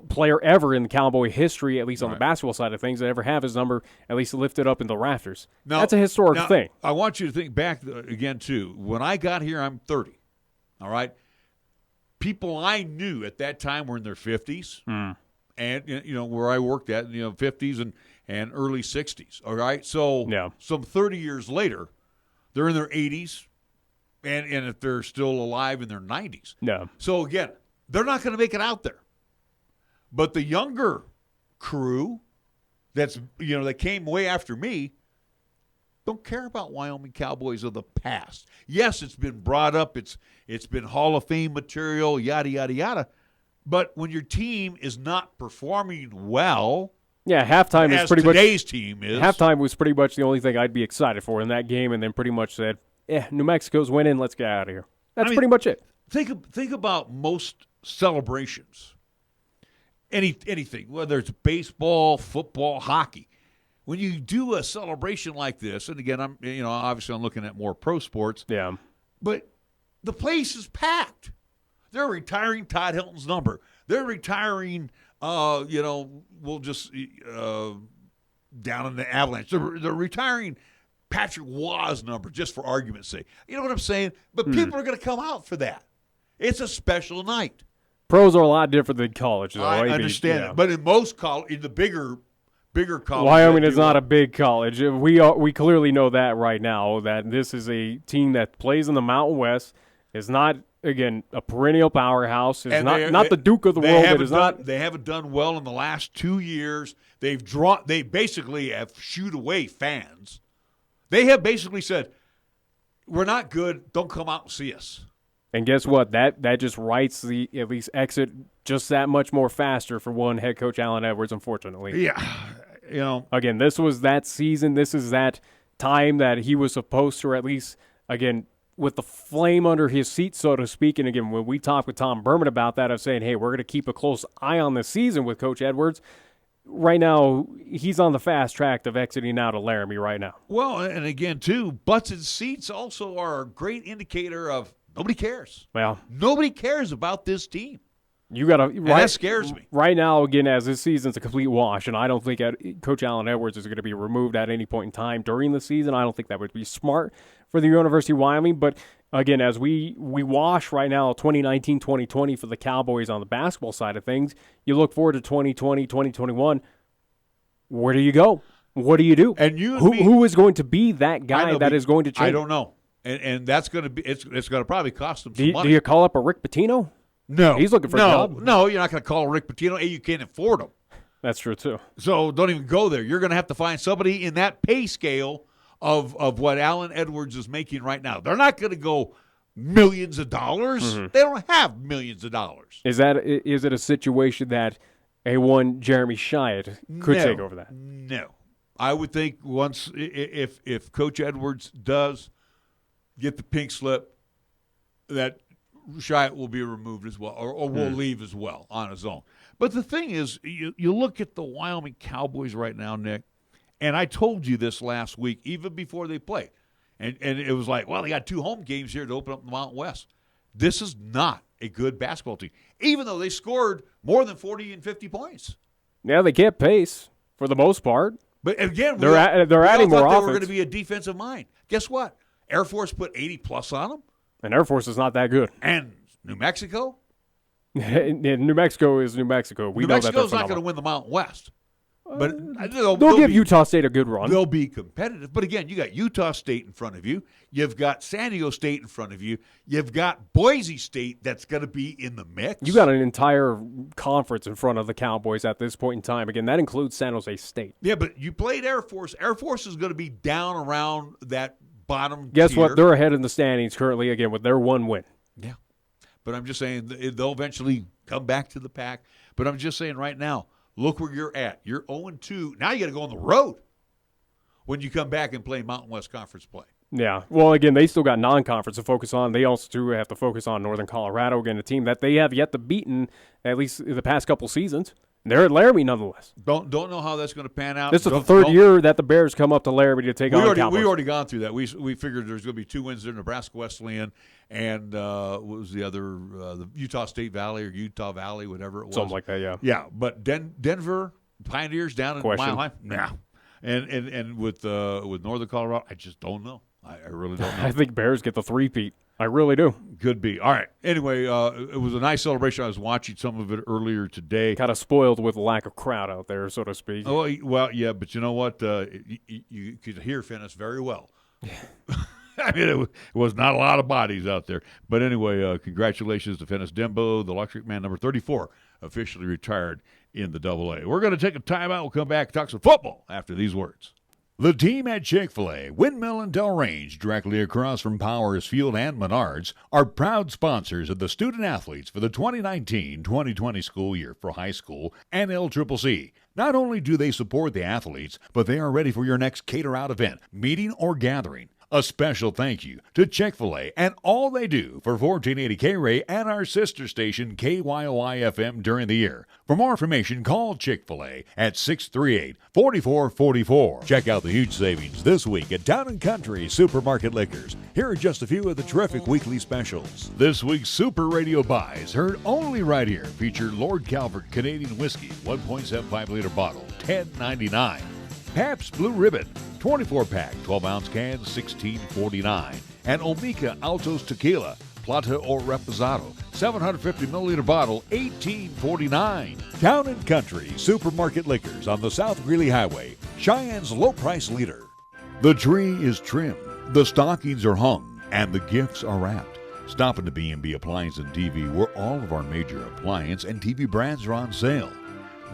player ever in the Cowboy history, at least on the basketball side of things, that ever have his number at least lifted up in the rafters. Now, that's a historic thing. I want you to think back again, too. When I got here, I'm 30, all right? People I knew at that time were in their 50s, and, where I worked at, 50s and early 60s, all right? So some 30 years later, they're in their 80s, and if they're still alive, in their 90s. No. So, again, they're not going to make it out there. But the younger crew that came way after me don't care about Wyoming Cowboys of the past. Yes, it's been brought up. It's been Hall of Fame material, yada, yada, yada. But when your team is not performing well, halftime is pretty much today's team is. Halftime was pretty much the only thing I'd be excited for in that game, and then pretty much said, New Mexico's winning, let's get out of here. That's pretty much it. Think about most celebrations, anything, whether it's baseball, football, hockey, when you do a celebration like this, and again, obviously I'm looking at more pro sports. Yeah. But the place is packed. They're retiring Todd Hilton's number. They're retiring, down in the Avalanche. They're retiring Patrick Waugh's number, just for argument's sake. You know what I'm saying? But people are going to come out for that. It's a special night. Pros are a lot different than college, though. I understand it. But in most in the bigger college, Wyoming is not a big college. We clearly know that right now, that this is a team that plays in the Mountain West, is not, again, a perennial powerhouse, is not the Duke of the world. They haven't done well in the last 2 years. They basically have shooed away fans. They have basically said, we're not good, don't come out and see us. And guess what? That just writes the at least exit just that much more faster for one head coach Alan Edwards, unfortunately. Yeah. Again, this was that season. This is that time that he was supposed to, or at least, again, with the flame under his seat, so to speak. And again, when we talked with Tom Berman about that, of saying, hey, we're going to keep a close eye on this season with Coach Edwards. Right now, he's on the fast track of exiting out of Laramie right now. Well, and again, too, butts and seats also are a great indicator of nobody cares. Well, nobody cares about this team. That scares me. Right now, again, as this season's a complete wash, and I don't think Coach Alan Edwards is going to be removed at any point in time during the season. I don't think that would be smart for the University of Wyoming. But again, as we wash right now 2019-2020 for the Cowboys on the basketball side of things, you look forward to 2020, 2021. Where do you go? What do you do? And who is going to be that guy that is going to change? I don't know. And that's going to be it's going to probably cost them some money. Do you call up a Rick Pitino? No. He's looking for a job. No, you're not going to call Rick Pitino. You can't afford him. That's true, too. So don't even go there. You're going to have to find somebody in that pay scale of what Alan Edwards is making right now. They're not going to go millions of dollars. Mm-hmm. They don't have millions of dollars. Is it a situation that A1 Jeremy Shyatt could take over that? No. I would think once if Coach Edwards does get the pink slip, that Shyatt will be removed as well, or will leave as well on his own. But the thing is, you look at the Wyoming Cowboys right now, Nick, and I told you this last week, even before they played. And it was like, well, they got 2 home games here to open up the Mountain West. This is not a good basketball team, even though they scored more than 40 and 50 points. Yeah, they kept pace for the most part. But again, they're adding more offense. They were going to be a defensive mind. Guess what? Air Force put 80-plus on them. And Air Force is not that good. And New Mexico? New Mexico is New Mexico. New Mexico's not going to win the Mountain West. But they'll give Utah State a good run. They'll be competitive. But again, you got Utah State in front of you. You've got San Diego State in front of you. You've got Boise State that's going to be in the mix. You got an entire conference in front of the Cowboys at this point in time. Again, that includes San Jose State. Yeah, but you played Air Force. Air Force is going to be down around that bottom Guess tier. what? They're ahead in the standings currently, again, with their 1 win. Yeah. But I'm just saying they'll eventually come back to the pack. But I'm just saying right now, look where you're at. You're 0-2. Now you got to go on the road when you come back and play Mountain West Conference play. Yeah. Well, again, they still got non-conference to focus on. They also too have to focus on Northern Colorado, again, a team that they have yet to beaten at least the past couple seasons. They're at Laramie nonetheless. Don't know how that's going to pan out. This is the third year that the Bears come up to Laramie to take on the Cowboys. We've already gone through that. We figured there's going to be 2 wins there, Nebraska Wesleyan and what was the other, the Utah State Valley or Utah Valley, whatever it was. Something like that, yeah. Yeah, but Denver Pioneers down in Mile High, nah. And with Northern Colorado, I just don't know. I really don't know. I think Bears get the 3-peat. I really do. Could be. All right. Anyway, it was a nice celebration. I was watching some of it earlier today. Kind of spoiled with the lack of crowd out there, so to speak. Oh, well, yeah, but you know what? You could hear Finnis very well. I mean, it was not a lot of bodies out there. But anyway, congratulations to Finnis Dembo, the Electric Man, number 34, officially retired in the AA. We're going to take a timeout. We'll come back and talk some football after these words. The team at Chick-fil-A, Windmill and Delrange, directly across from Powers Field and Menards, are proud sponsors of the student-athletes for the 2019-2020 school year for high school and LCCC. Not only do they support the athletes, but they are ready for your next cater-out event, meeting, or gathering. A special thank you to Chick-fil-A and all they do for 1480 KRAE and our sister station KYOI-FM during the year. For more information, call Chick-fil-A at 638-4444. Check out the huge savings this week at Town & Country Supermarket Liquors. Here are just a few of the terrific weekly specials. This week's Super Radio Buys, heard only right here, feature Lord Calvert Canadian Whiskey, 1.75-liter bottle, $10.99. Pabst Blue Ribbon, 24-pack, 12-ounce cans, $16.49. And Omega Altos Tequila, Plata or Reposado, 750-milliliter bottle, $18.49. Town & Country Supermarket Liquors on the South Greeley Highway, Cheyenne's low-price leader. The tree is trimmed, the stockings are hung, and the gifts are wrapped. Stop into B&B Appliance and TV, where all of our major appliance and TV brands are on sale.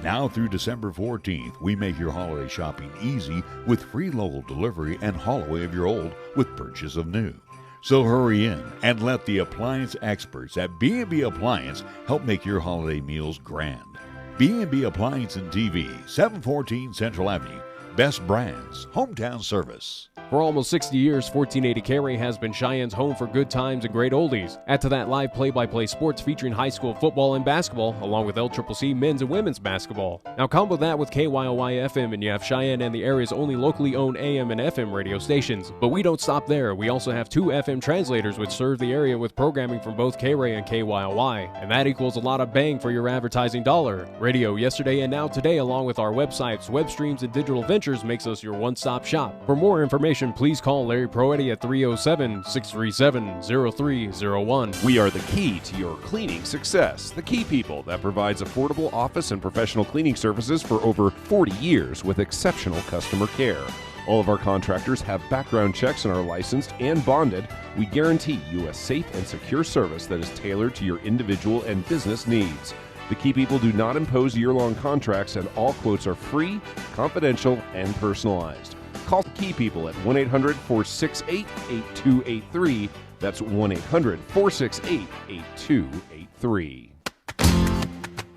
Now through December 14th, we make your holiday shopping easy with free local delivery and haul away of your old with purchase of new. So hurry in and let the appliance experts at B&B Appliance help make your holiday meals grand. B&B Appliance and TV, 714 Central Avenue. Best brands, hometown service. For almost 60 years, 1480 KRAE has been Cheyenne's home for good times and great oldies. Add to that live play-by-play sports featuring high school football and basketball, along with LCCC men's and women's basketball. Now combo that with KYOI-FM and you have Cheyenne and the area's only locally owned AM and FM radio stations. But we don't stop there. We also have 2 FM translators which serve the area with programming from both KRAE and KYOI. And that equals a lot of bang for your advertising dollar. Radio yesterday and now today, along with our websites, web streams, and digital ventures makes us your one-stop shop. For more information, please call Larry Proetti at 307-637-0301. We are the key to your cleaning success. The Key People that provides affordable office and professional cleaning services for over 40 years with exceptional customer care. All of our contractors have background checks and are licensed and bonded. We guarantee you a safe and secure service that is tailored to your individual and business needs. The Key People do not impose year-long contracts, and all quotes are free, confidential, and personalized. Call the Key People at 1-800-468-8283. That's 1-800-468-8283.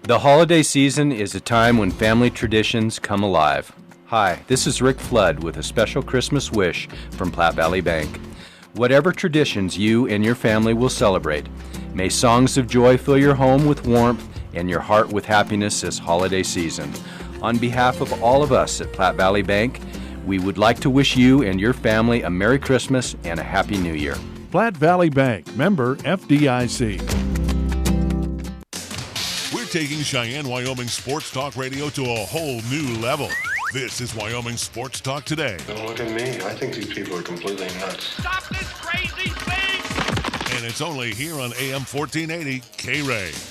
The holiday season is a time when family traditions come alive. Hi, this is Rick Flood with a special Christmas wish from Platte Valley Bank. Whatever traditions you and your family will celebrate, may songs of joy fill your home with warmth and your heart with happiness this holiday season. On behalf of all of us at Platte Valley Bank, we would like to wish you and your family a Merry Christmas and a Happy New Year. Platte Valley Bank, member FDIC. We're taking Cheyenne, Wyoming Sports Talk Radio to a whole new level. This is Wyoming Sports Talk Today. Don't look at me. I think these people are completely nuts. Stop this crazy thing! And it's only here on AM 1480 KRAE.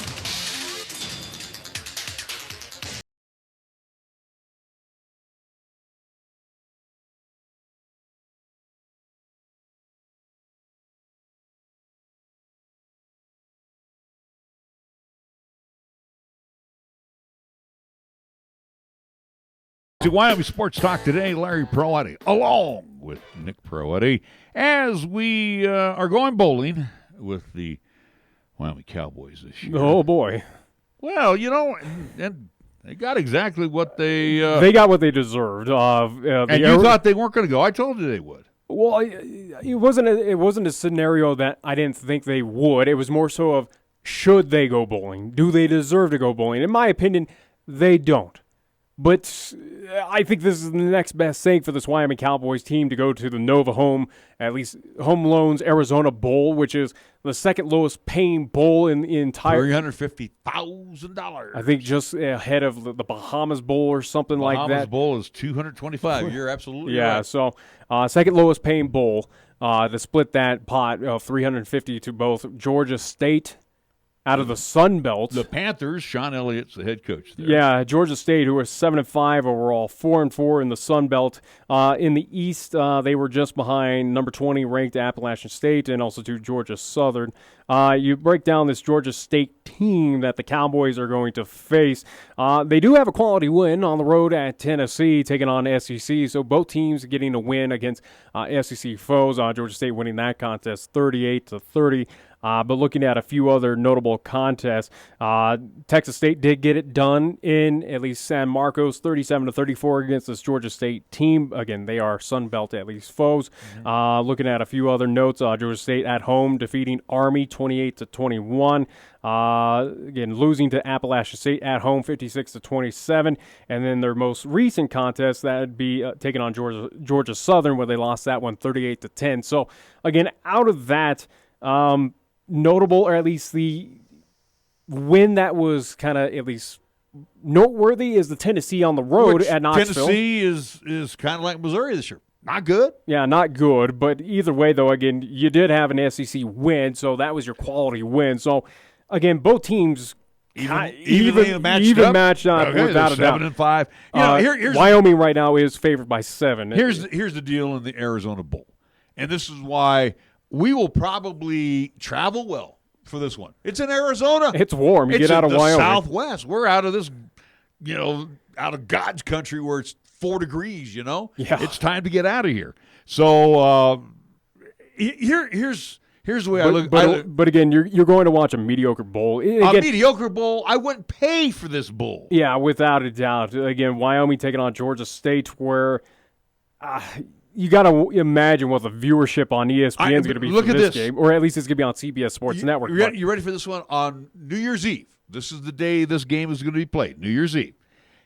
To Wyoming Sports Talk Today, Larry Proetti, along with Nick Proetti, as we are going bowling with the Wyoming Cowboys this year. Oh, boy. Well, you know, and they got exactly what they got what they deserved. And you thought they weren't going to go. I told you they would. Well, it wasn't a scenario that I didn't think they would. It was more so of, should they go bowling? Do they deserve to go bowling? In my opinion, they don't. But I think this is the next best thing for this Wyoming Cowboys team to go to the Nova Home, at least Home Loans Arizona Bowl, which is the second lowest paying bowl in the entire. $350,000. I think just ahead of the Bahamas Bowl or something like that. Bahamas Bowl is $225. You're absolutely right. Yeah, so second lowest paying bowl to split that pot of $350 to both Georgia State. Out of the Sun Belt. The Panthers, Sean Elliott's the head coach there. Yeah, Georgia State, who are 7-5 overall, 4-4 in the Sun Belt. In the East, they were just behind number 20 ranked Appalachian State and also to Georgia Southern. You break down this Georgia State team that the Cowboys are going to face. They do have a quality win on the road at Tennessee, taking on SEC. So both teams getting a win against SEC foes. Georgia State winning that contest 38-30. But looking at a few other notable contests, Texas State did get it done in at least San Marcos, 37-34 against this Georgia State team. Again, they are Sun Belt at least foes. Looking at a few other notes, Georgia State at home defeating Army 28-21. Again, losing to Appalachian State at home 56-27. And then their most recent contest, that would be taking on Georgia Southern, where they lost that one 38-10. So, again, out of that, notable, or at least the win that was kind of at least noteworthy, is the Tennessee on the road at Knoxville. Tennessee is kind of like Missouri this year. Not good. Yeah, not good. But either way, though, again, you did have an SEC win, so that was your quality win. So, again, both teams even matched up okay, without a doubt. 7-5. You know, here's Wyoming right now is favored by 7. Here's the deal in the Arizona Bowl, and this is why we will probably travel well for this one. It's in Arizona. It's warm. You get out of Wyoming. Southwest. We're out of this, out of God's country where it's 4 degrees. Yeah. It's time to get out of here. So here's the way I look. But again, you're going to watch a mediocre bowl. A mediocre bowl. I wouldn't pay for this bowl. Yeah, without a doubt. Again, Wyoming taking on Georgia State, where you got to imagine what the viewership on ESPN is going to be for this game, or at least it's going to be on CBS Sports Network. You ready for this one? On New Year's Eve, this is the day this game is going to be played, New Year's Eve.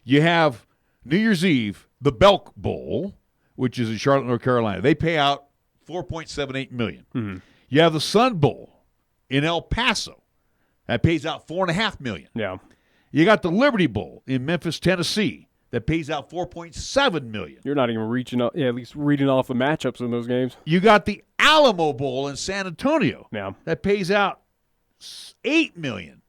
You have New Year's Eve, the Belk Bowl, which is in Charlotte, North Carolina. They pay out $4.78 million. Mm-hmm. You have the Sun Bowl in El Paso. That pays out $4.5 million. Yeah. You got the Liberty Bowl in Memphis, Tennessee. That pays out $4.7 million. You're not even reaching up, at least reading off the matchups in those games. You got the Alamo Bowl in San Antonio. Yeah. That pays out $8.25 million.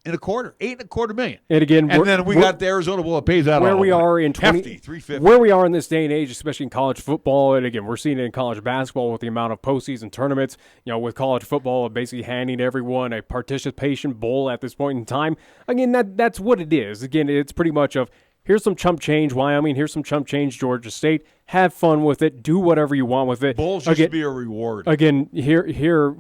$8.25 million. And again, then we got the Arizona Bowl that pays out where we are in hefty, $350. Where we are in this day and age, especially in college football, and again, we're seeing it in college basketball with the amount of postseason tournaments. With college football basically handing everyone a participation bowl at this point in time. Again, that's what it is. Again, it's pretty much of, here's some chump change, Wyoming. Here's some chump change, Georgia State. Have fun with it. Do whatever you want with it. Bowls should be a reward. Again, here,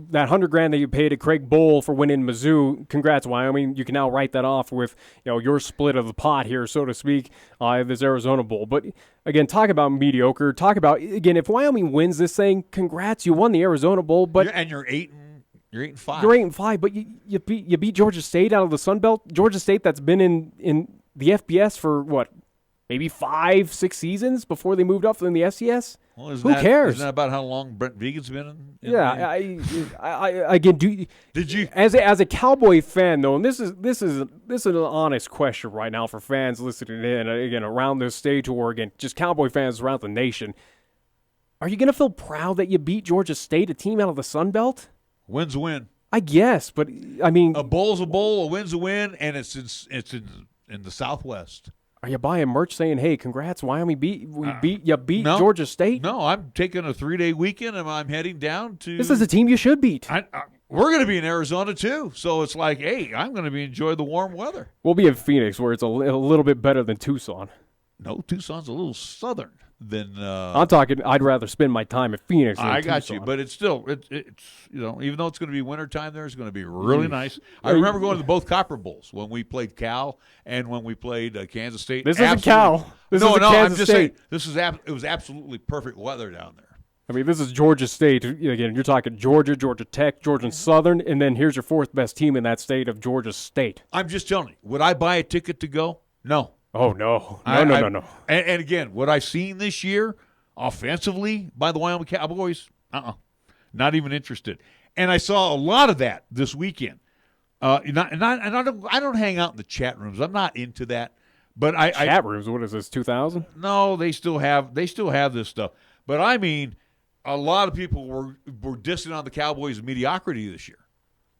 that $100,000 that you paid to Craig Bowl for winning Mizzou. Congrats, Wyoming. You can now write that off with your split of the pot here, so to speak, this Arizona Bowl. But again, talk about mediocre. Talk about, again, if Wyoming wins this thing, congrats, you won the Arizona Bowl. But you're 8-5. You're 8-5. But you beat Georgia State out of the Sun Belt. Georgia State that's been in the FBS for what, maybe 5-6 seasons before they moved up from the FCS? Well, Who cares? Isn't that about how long Brent Vegan's been in yeah, I again, did you as a Cowboy fan though, and this is an honest question right now for fans listening in, again, around this stage, or again, just Cowboy fans around the nation, are you going to feel proud that you beat Georgia State, a team out of the Sun Belt? Win's a win. I guess, but I mean, a bowl's a bowl, a win's a win, and it's in the Southwest. Are you buying merch saying, "Hey, congrats, Wyoming beat Georgia State"? No, I'm taking a 3-day weekend and I'm heading down to. This is a team you should beat. We're going to be in Arizona too, so it's like, hey, I'm going to be enjoying the warm weather. We'll be in Phoenix, where it's a little bit better than Tucson. No, Tucson's a little southern than. I'm talking. I'd rather spend my time in Phoenix than I got Tucson. you, but it's still it's even though it's going to be wintertime there, it's going to be really nice. I remember going to both Copper Bowls when we played Cal and when we played Kansas State. This isn't Cal. This is Kansas I'm just State. saying it was absolutely perfect weather down there. I mean, this is Georgia State. Again, you're talking Georgia, Georgia Tech, Georgia Southern, and then here's your fourth best team in that state of Georgia State. I'm just telling you, would I buy a ticket to go? No. Oh, no. No. And again, what I've seen this year offensively by the Wyoming Cowboys, not even interested. And I saw a lot of that this weekend. I don't hang out in the chat rooms. I'm not into that. But chat rooms. What is this? 2000? No, they still have this stuff. But I mean, a lot of people were dissing on the Cowboys' mediocrity this year.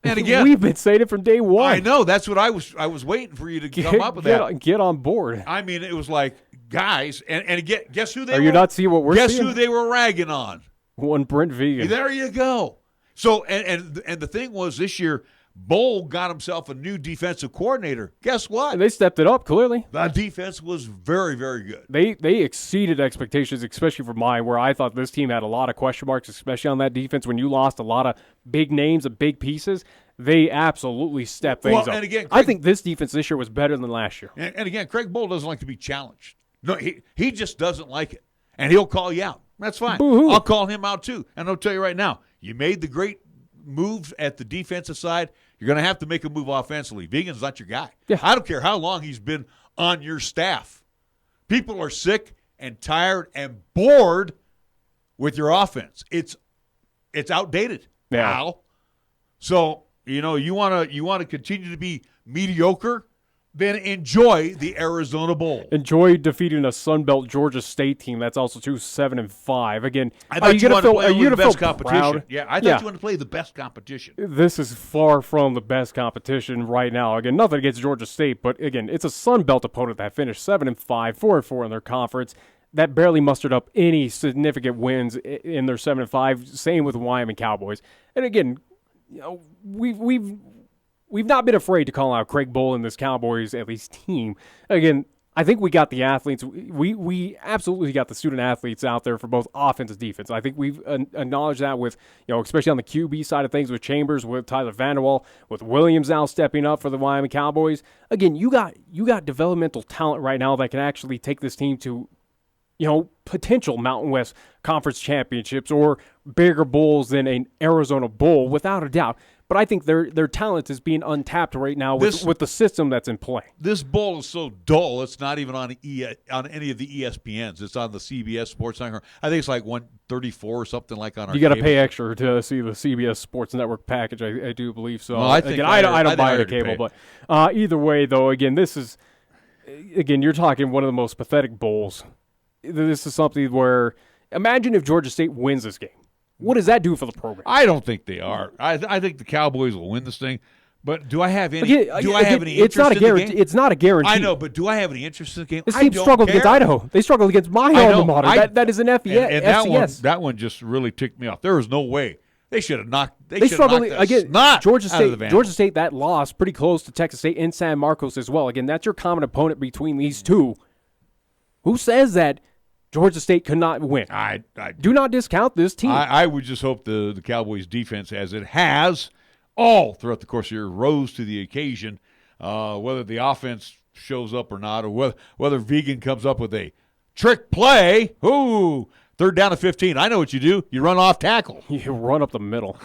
And again, we've been saying it from day one. I know. That's what I was waiting for you to come up with that. Get on board. I mean, it was like, guys, and again, guess who they Are were? you not seeing what we're guess seeing? Who they were ragging on? One Brent Vegan. There you go. So, and the thing was this year, Bowl got himself a new defensive coordinator. Guess what? And they stepped it up, clearly. The defense was very, very good. They exceeded expectations, especially for mine, where I thought this team had a lot of question marks, especially on that defense. When you lost a lot of big names and big pieces, they absolutely stepped things up. And again, I think this defense this year was better than last year. And again, Craig Bowl doesn't like to be challenged. No, he just doesn't like it. And he'll call you out. That's fine. Boo-hoo. I'll call him out too. And I'll tell you right now, you made the great moves at the defensive side. You're going to have to make a move offensively. Vigen's not your guy. Yeah. I don't care how long he's been on your staff. People are sick and tired and bored with your offense. It's outdated now. So, you want to continue to be mediocre, then enjoy the Arizona Bowl. Enjoy defeating a Sunbelt Georgia State team that's also 7-5. Again, I thought you wanted to play the best competition. Proud? Yeah, I thought you wanted to play the best competition. This is far from the best competition right now. Again, nothing against Georgia State, but again, it's a Sunbelt opponent that finished 7-5, 4-4 in their conference. That barely mustered up any significant wins in their 7-5. Same with Wyoming Cowboys. And again, we've not been afraid to call out Craig Bowl and this Cowboys, at least, team. Again, I think we got the athletes. We absolutely got the student athletes out there for both offense and defense. I think we've acknowledged that with, especially on the QB side of things with Chambers, with Tyler Vanderwall, with Williams now stepping up for the Wyoming Cowboys. Again, you got developmental talent right now that can actually take this team to, potential Mountain West Conference championships or bigger bowls than an Arizona Bowl, without a doubt. But I think their talent is being untapped right now with the system that's in play. This bowl is so dull, it's not even on any of the ESPNs. It's on the CBS Sports Network. I think it's like 134 or something like on our You got to cable. pay extra to see the CBS Sports Network package, I do believe so. Well, I think I don't buy the cable, but either way, though, again, you're talking one of the most pathetic bowls. This is something where, imagine if Georgia State wins this game. What does that do for the program? I don't think they are. I think the Cowboys will win this thing. But do I have any? I have any interest in the game? It's not a guarantee. I know, but do I have any interest in the game? This team struggled against Idaho. They struggled against my alma mater. That is an FCS. And that one just really ticked me off. There was no way they should have knocked. They struggled again. Georgia Georgia State that lost pretty close to Texas State in San Marcos as well. Again, that's your common opponent between these two. Who says that Georgia State could not win? I do not discount this team. I would just hope the Cowboys defense, as it has all throughout the course of the year, rose to the occasion, whether the offense shows up or not, or whether Vigen comes up with a trick play. Ooh, 3rd down to 15. I know what you do. You run off tackle. You run up the middle.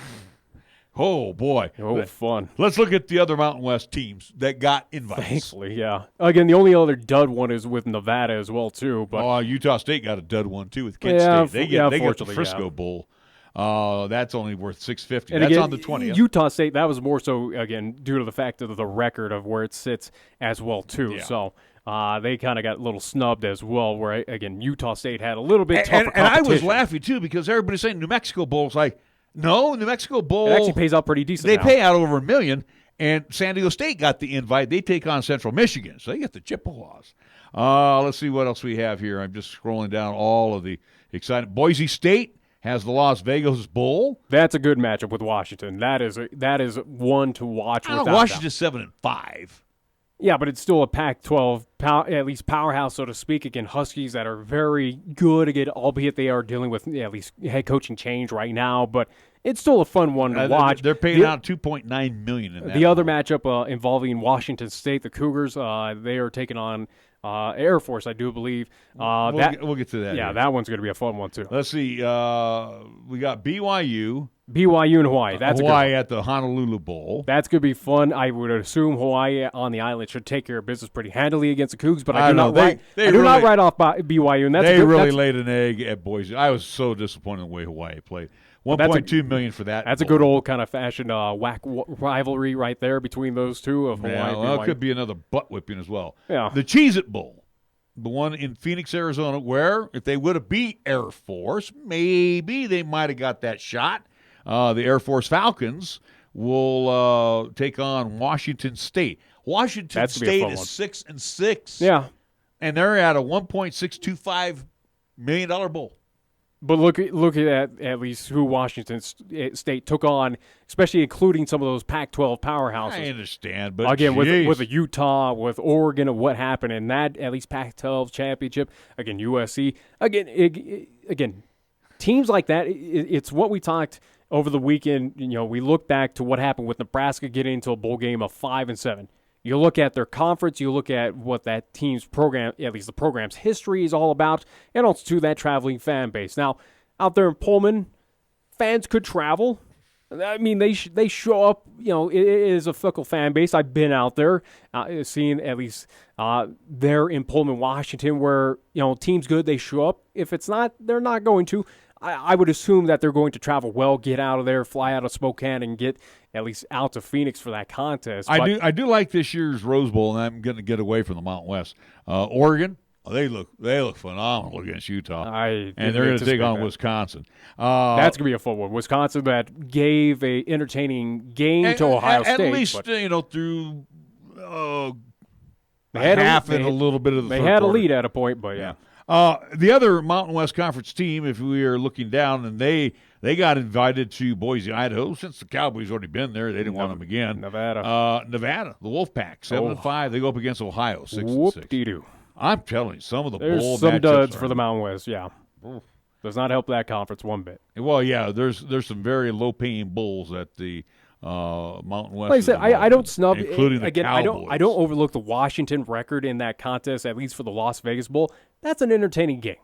Oh, boy. Oh, fun. Let's look at the other Mountain West teams that got invites. Thankfully, yeah. Again, the only other dud one is with Nevada as well, too. But Utah State got a dud one, too, with Kent State. They get the Frisco Bowl. That's only worth $650. That's again, on the 20th. Utah State, that was more so, again, due to the fact of the record of where it sits as well, too. Yeah. So they kind of got a little snubbed as well, where, again, Utah State had a little bit tougher and I was competition. laughing, too, because everybody's saying New Mexico Bowl's like, no, New Mexico Bowl. It actually pays out pretty decent. They now. pay out over $1 million, and San Diego State got the invite. They take on Central Michigan, so they get the Chippewas. Let's see what else we have here. I'm just scrolling down all of the exciting. Boise State has the Las Vegas Bowl. That's a good matchup with Washington. That is one to watch. Washington's 7-5. Yeah, but it's still a Pac-12, at least powerhouse, so to speak. Again, Huskies that are very good, again, albeit they are dealing with at least head coaching change right now. But it's still a fun one to watch. They're paying out $2.9 million in that. The other matchup involving Washington State, the Cougars, they are taking on Air Force, I do believe. We'll get to that. Yeah, here. that one's going to be a fun one, too. Let's see. We got BYU. BYU and Hawaii. That's Hawaii good. at the Honolulu Bowl. That's going to be fun. I would assume Hawaii on the island should take care of business pretty handily against the Cougs, but I do not write off BYU. And they really laid an egg at Boise. I was so disappointed in the way Hawaii played. $1.2 million for that. That's a good old kind of fashion whack rivalry right there between those two of Hawaii and BYU. It could be another butt whipping as well. Yeah. The Cheez-It Bowl, the one in Phoenix, Arizona, where if they would have beat Air Force, maybe they might have got that shot. The Air Force Falcons will take on Washington State. Washington State is 6-6. Yeah. And they're at a $1.625 million bowl. But look at least who Washington State took on, especially including some of those Pac-12 powerhouses. I understand, but again, with a Utah, with Oregon, and what happened in that at least Pac-12 championship. Again, USC. Again, teams like that. It's what we talked over the weekend. We look back to what happened with Nebraska getting into a bowl game of 5-7. You look at their conference, you look at what that team's program, at least the program's history is all about, and also to that traveling fan base. Now, out there in Pullman, fans could travel. I mean, they show up. It is a fickle fan base. I've been out there, seeing at least there in Pullman, Washington, where teams good, they show up. If it's not, they're not going to. I would assume that they're going to travel well, get out of there, fly out of Spokane, and get at least out to Phoenix for that contest. I do like this year's Rose Bowl, and I'm going to get away from the Mountain West. Oregon, they look phenomenal against Utah, and they're going to take on Wisconsin. That's going to be a full one. Wisconsin that gave a entertaining game to Ohio State. At least through half and a little bit of the they third had quarter. A lead at a point, but yeah. The other Mountain West Conference team, if we are looking down, and they got invited to Boise, Idaho. Since the Cowboys already been there, they didn't want them again. Nevada, the Wolfpack, 7-5. They go up against Ohio, 6-6. Whoop-dee-doo. I'm telling you, some of the there's bowl some matchups duds for the Mountain West. Yeah, does not help that conference one bit. Well, yeah, there's some very low-paying bulls at the Mountain West. Like I said, I don't snub, including the Cowboys. I don't overlook the Washington record in that contest, at least for the Las Vegas Bowl. That's an entertaining game.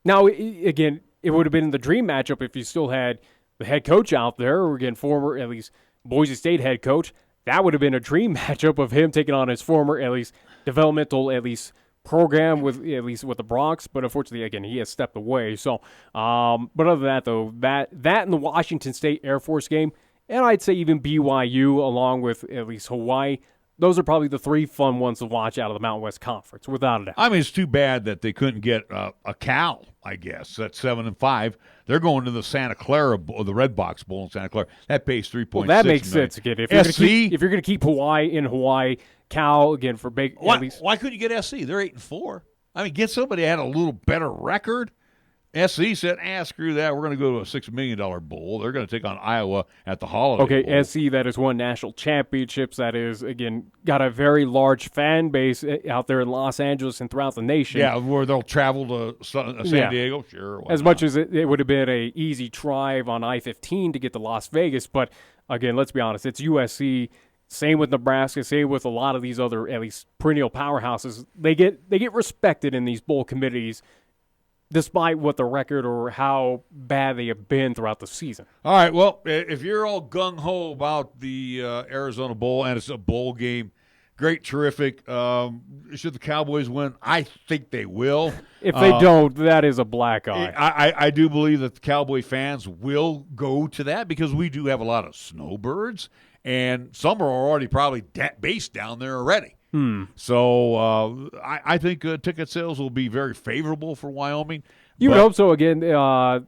Now, again, it would have been the dream matchup if you still had the head coach out there, or again, former, at least, Boise State head coach. That would have been a dream matchup of him taking on his former, at least, developmental, at least, program with the Bronx. But unfortunately, again, he has stepped away. So, but other than that, though, that and the Washington State Air Force game, and I'd say even BYU along with at least Hawaii, those are probably the three fun ones to watch out of the Mountain West Conference, without a doubt. I mean, it's too bad that they couldn't get a Cal, I guess, at 7-5. They're going to the Santa Clara Bowl, the Red Box Bowl in Santa Clara. That pays $3.6 million. That makes sense again. If you're going to keep Hawaii in Hawaii, Cal again for big. Why couldn't you get SC? They're 8-4. I mean, get somebody that had a little better record. SC said, screw that. We're going to go to a $6 million bowl. They're going to take on Iowa at the Holiday Bowl. SC, that has won national championships. That is, again, got a very large fan base out there in Los Angeles and throughout the nation. Yeah, where they'll travel to San Diego. Sure. As much as it would have been an easy drive on I-15 to get to Las Vegas. But, again, let's be honest, it's USC. Same with Nebraska. Same with a lot of these other, at least, perennial powerhouses. They get respected in these bowl committees, despite what the record or how bad they have been throughout the season. All right, well, if you're all gung-ho about the Arizona Bowl, and it's a bowl game, great, terrific. Should the Cowboys win? I think they will. If they don't, that is a black eye. I do believe that the Cowboy fans will go to that because we do have a lot of snowbirds, and some are already probably based down there already. So I think ticket sales will be very favorable for Wyoming. You would hope so. Again, I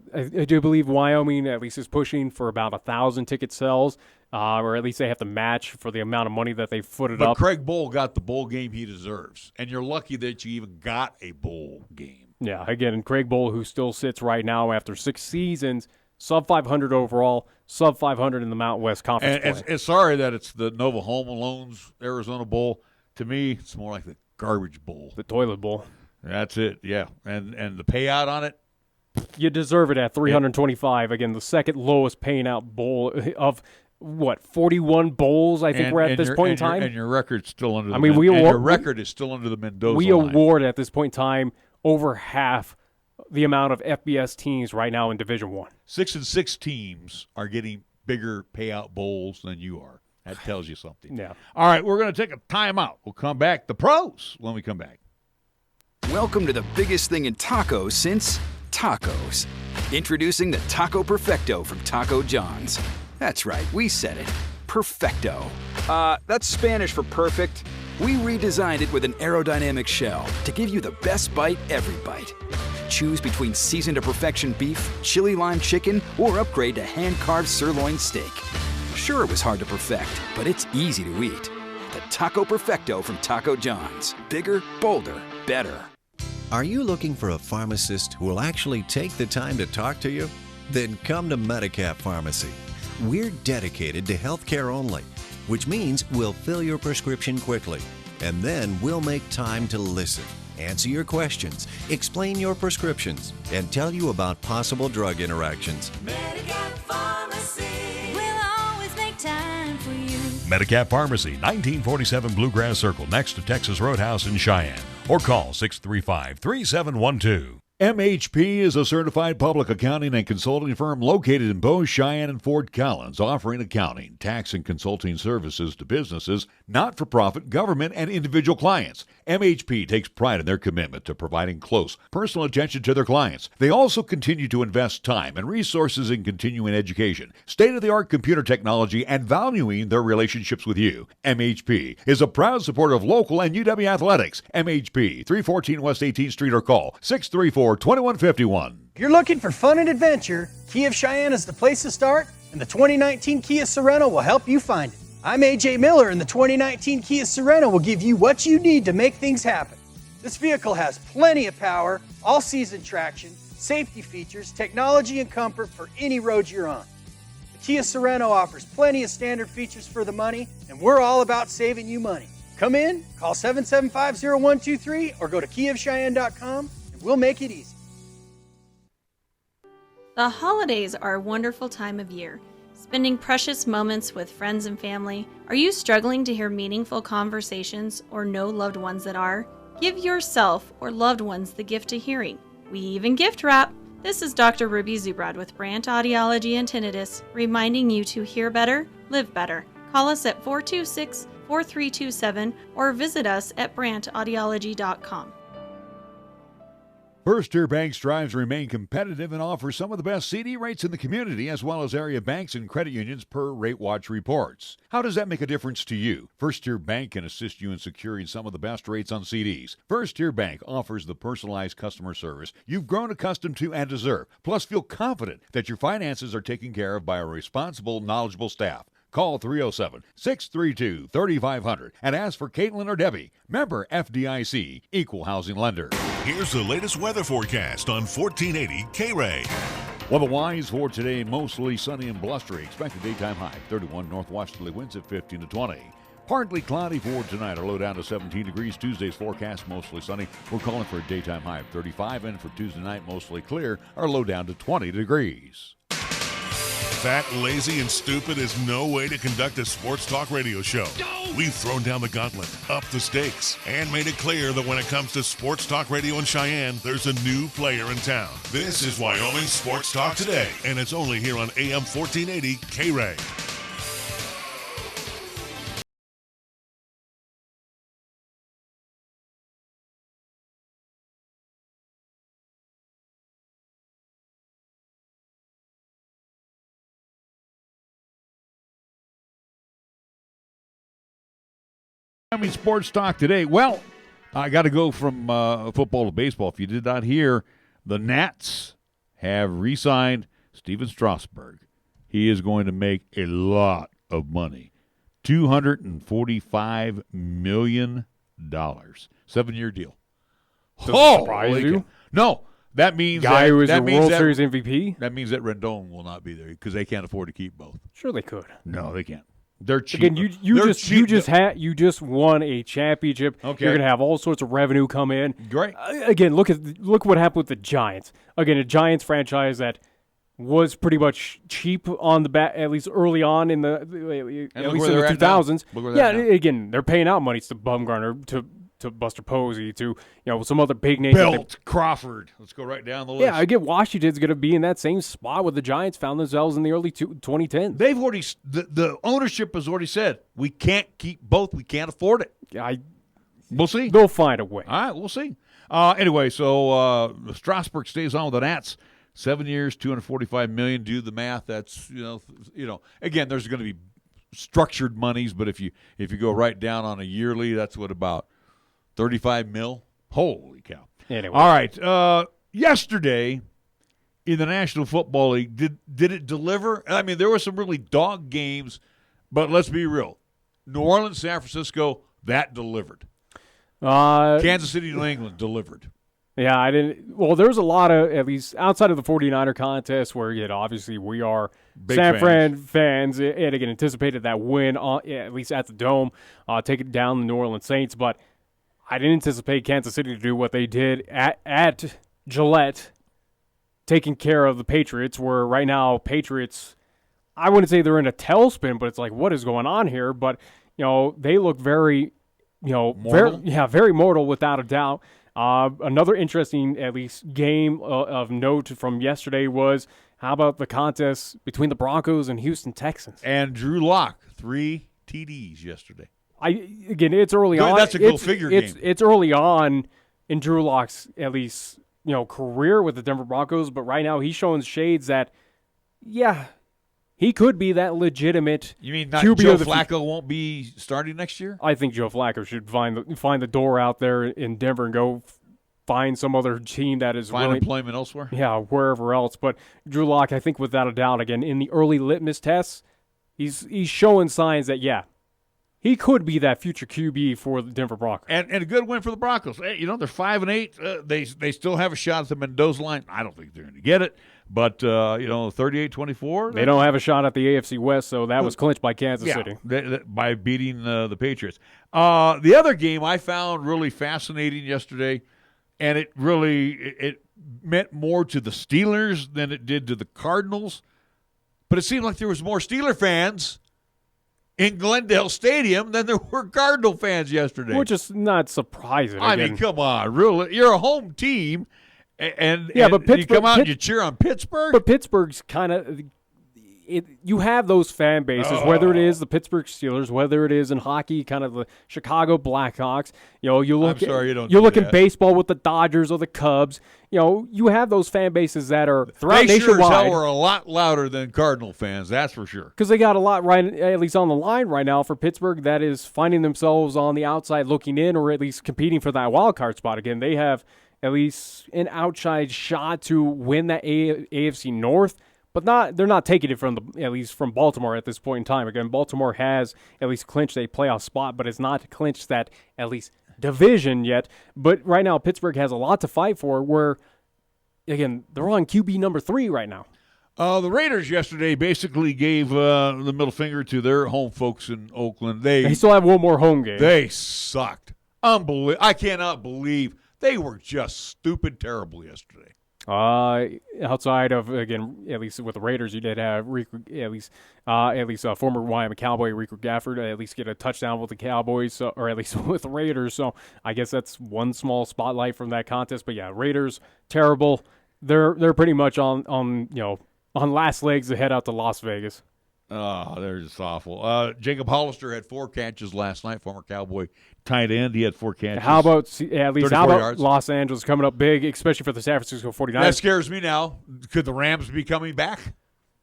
do believe Wyoming at least is pushing for about 1,000 ticket sales, or at least they have to match for the amount of money that they footed up. But Craig Bowl got the bowl game he deserves, and you're lucky that you even got a bowl game. Yeah, again, Craig Bowl, who still sits right now after 6 seasons, sub 500 overall, sub 500 in the Mountain West Conference play. And sorry that it's the Nova Home Alone's Arizona Bowl. To me, it's more like the garbage bowl. The toilet bowl. That's it, yeah. And the payout on it? You deserve it at $325. Again, the second lowest paying out bowl of, 41 bowls I think we're at this point in time? And your record's still under the your record is still under the Mendoza We line. award at this point in time over half the amount of FBS teams right now in Division I. 6-6 teams are getting bigger payout bowls than you are. That tells you something. Yeah. All right, we're going to take a timeout. We'll come back. The pros when we come back. Welcome to the biggest thing in tacos since tacos. Introducing the Taco Perfecto from Taco John's. That's right, we said it. Perfecto. That's Spanish for perfect. We redesigned it with an aerodynamic shell to give you the best bite every bite. Choose between seasoned to perfection beef, chili lime chicken, or upgrade to hand-carved sirloin steak. Sure, it was hard to perfect, but it's easy to eat. The Taco Perfecto from Taco John's. Bigger, bolder, better. Are you looking for a pharmacist who will actually take the time to talk to you? Then come to Medicap Pharmacy. We're dedicated to healthcare only, which means we'll fill your prescription quickly, and then we'll make time to listen, answer your questions, explain your prescriptions, and tell you about possible drug interactions. Medicap Pharmacy. We'll always make time for you. Medicap Pharmacy, 1947 Bluegrass Circle, next to Texas Roadhouse in Cheyenne. Or call 635-3712. MHP is a certified public accounting and consulting firm located in Bow, Cheyenne, and Fort Collins, offering accounting, tax, and consulting services to businesses, not-for-profit, government, and individual clients. MHP takes pride in their commitment to providing close, personal attention to their clients. They also continue to invest time and resources in continuing education, state-of-the-art computer technology, and valuing their relationships with you. MHP is a proud supporter of local and UW athletics. MHP, 314 West 18th Street, or call 634-2151. If you're looking for fun and adventure, Kia of Cheyenne is the place to start, and the 2019 Kia Sorento will help you find it. I'm AJ Miller, and the 2019 Kia Sorento will give you what you need to make things happen. This vehicle has plenty of power, all-season traction, safety features, technology, and comfort for any road you're on. The Kia Sorento offers plenty of standard features for the money, and we're all about saving you money. Come in, call 775-0123, or go to KiaofCheyenne.com, and we'll make it easy. The holidays are a wonderful time of year. Spending precious moments with friends and family. Are you struggling to hear meaningful conversations or know loved ones that are? Give yourself or loved ones the gift of hearing. We even gift wrap. This is Dr. Ruby Zubrod with Brandt Audiology and Tinnitus, reminding you to hear better, live better. Call us at 426-4327 or visit us at brandtaudiology.com. First Tier Bank strives to remain competitive and offers some of the best CD rates in the community, as well as area banks and credit unions per Rate Watch reports. How does that make a difference to you? First Tier Bank can assist you in securing some of the best rates on CDs. First Tier Bank offers the personalized customer service you've grown accustomed to and deserve. Plus, feel confident that your finances are taken care of by a responsible, knowledgeable staff. Call 307-632-3500 and ask for Caitlin or Debbie. Member FDIC, Equal Housing Lender. Here's the latest weather forecast on 1480 KRAE. Weather-wise for today, mostly sunny and blustery. Expected daytime high, 31 northwesterly winds at 15 to 20. Partly cloudy for tonight, our low down to 17 degrees. Tuesday's forecast, mostly sunny. We're calling for a daytime high of 35, and for Tuesday night, mostly clear, our low down to 20 degrees. Fat, lazy, and stupid is no way to conduct a sports talk radio show. We've thrown down the gauntlet, upped the stakes, and made it clear that when it comes to sports talk radio in Cheyenne, there's a new player in town. This is Wyoming Sports Talk Today, and it's only here on AM 1480 KRAE. Wyoming Sports Talk today. Well, I got to go from football to baseball. If you did not hear, the Nats have re-signed Steven Strasburg. He is going to make a lot of money. $245 million. 7-year deal. Does it surprise you? No. That means guy who is a World that, Series MVP? That means that Rendon will not be there because they can't afford to keep both. Sure they could. No, they can't. They're cheap. Again, you just won a championship. Okay. You're gonna have all sorts of revenue come in. Great. Again, look what happened with the Giants. Again, a Giants franchise that was pretty much cheap on the bat, at least early on in the 2000s. Yeah, again, they're paying out money to Bumgarner, to Buster Posey, to some other big names. Belt, Crawford. Let's go right down the list. Yeah, I get Washington's going to be in that same spot where the Giants found themselves in the early 2010s. They've already the ownership has already said we can't keep both. We can't afford it. We'll see. They'll find a way. All right, we'll see. Anyway, so Strasburg stays on with the Nats. 7 years, $245 million. Do the math. That's Again, there's going to be structured monies, but if you go right down on a yearly, that's what about $35 million. Holy cow! Anyway, all right. Yesterday in the National Football League, did it deliver? I mean, there were some really dog games, but let's be real. New Orleans, San Francisco, that delivered. Kansas City, New England delivered. Yeah, I didn't. Well, there's a lot of, at least outside of the 49er contest, where obviously we are Big San Fran fans, and again anticipated that win, at least at the Dome, taking down the New Orleans Saints. But I didn't anticipate Kansas City to do what they did at Gillette, taking care of the Patriots. Where right now Patriots, I wouldn't say they're in a tailspin, but it's like, what is going on here? But they look very, mortal? very mortal without a doubt. Another interesting, at least, game of note from yesterday was, how about the contest between the Broncos and Houston Texans? And Drew Lock, 3 TDs yesterday. Again, it's early on. That's a go-figure game. It's early on in Drew Lock's, at least, career with the Denver Broncos, but right now he's showing shades that, he could be that legitimate. You mean not QB Joe Flacco won't be starting next year? I think Joe Flacco should find the door out there in Denver and go find some other team that is find employment elsewhere. Yeah, wherever else. But Drew Lock, I think without a doubt, again in the early litmus tests, he's showing signs that he could be that future QB for the Denver Broncos. And a good win for the Broncos. Hey, they're 5-8. They still have a shot at the Mendoza line. I don't think they're going to get it. But, 38-24. They don't have a shot at the AFC West, so that was clinched by Kansas City. By beating the Patriots. The other game I found really fascinating yesterday, and it meant more to the Steelers than it did to the Cardinals. But it seemed like there was more Steeler fans in Glendale Stadium than there were Cardinal fans yesterday. Which is not surprising. I mean, come on. Really, you're a home team. And but Pittsburgh, you come out and you cheer on Pittsburgh? But Pittsburgh's kind of you have those fan bases, whether it is the Pittsburgh Steelers, whether it is in hockey, kind of the Chicago Blackhawks. You look. I'm sorry, you don't. You look at in baseball with the Dodgers or the Cubs. You have those fan bases that are throughout nationwide. They sure as hell are a lot louder than Cardinal fans. That's for sure. Because they got a lot at least on the line right now for Pittsburgh that is finding themselves on the outside looking in, or at least competing for that wild card spot. Again, they have at least an outside shot to win that AFC North, but they're not taking it at least from Baltimore at this point in time. Again, Baltimore has at least clinched a playoff spot, but it's not clinched that at least division yet. But right now, Pittsburgh has a lot to fight for, where, again, they're on QB number 3 right now. The Raiders yesterday basically gave the middle finger to their home folks in Oakland. They still have one more home game. They sucked. I cannot believe they were just stupid terrible yesterday. Outside of, again, at least with the Raiders, you did have at least former Wyoming Cowboy Rico Gafford at least get a touchdown with the Cowboys, or at least with the Raiders. So I guess that's one small spotlight from that contest. But yeah, Raiders terrible. They're pretty much on last legs to head out to Las Vegas. Oh, they're just awful. Jacob Hollister had 4 catches last night, former Cowboy tight end. He had 4 catches. How about yards. Los Angeles coming up big, especially for the San Francisco 49ers? That scares me now. Could the Rams be coming back?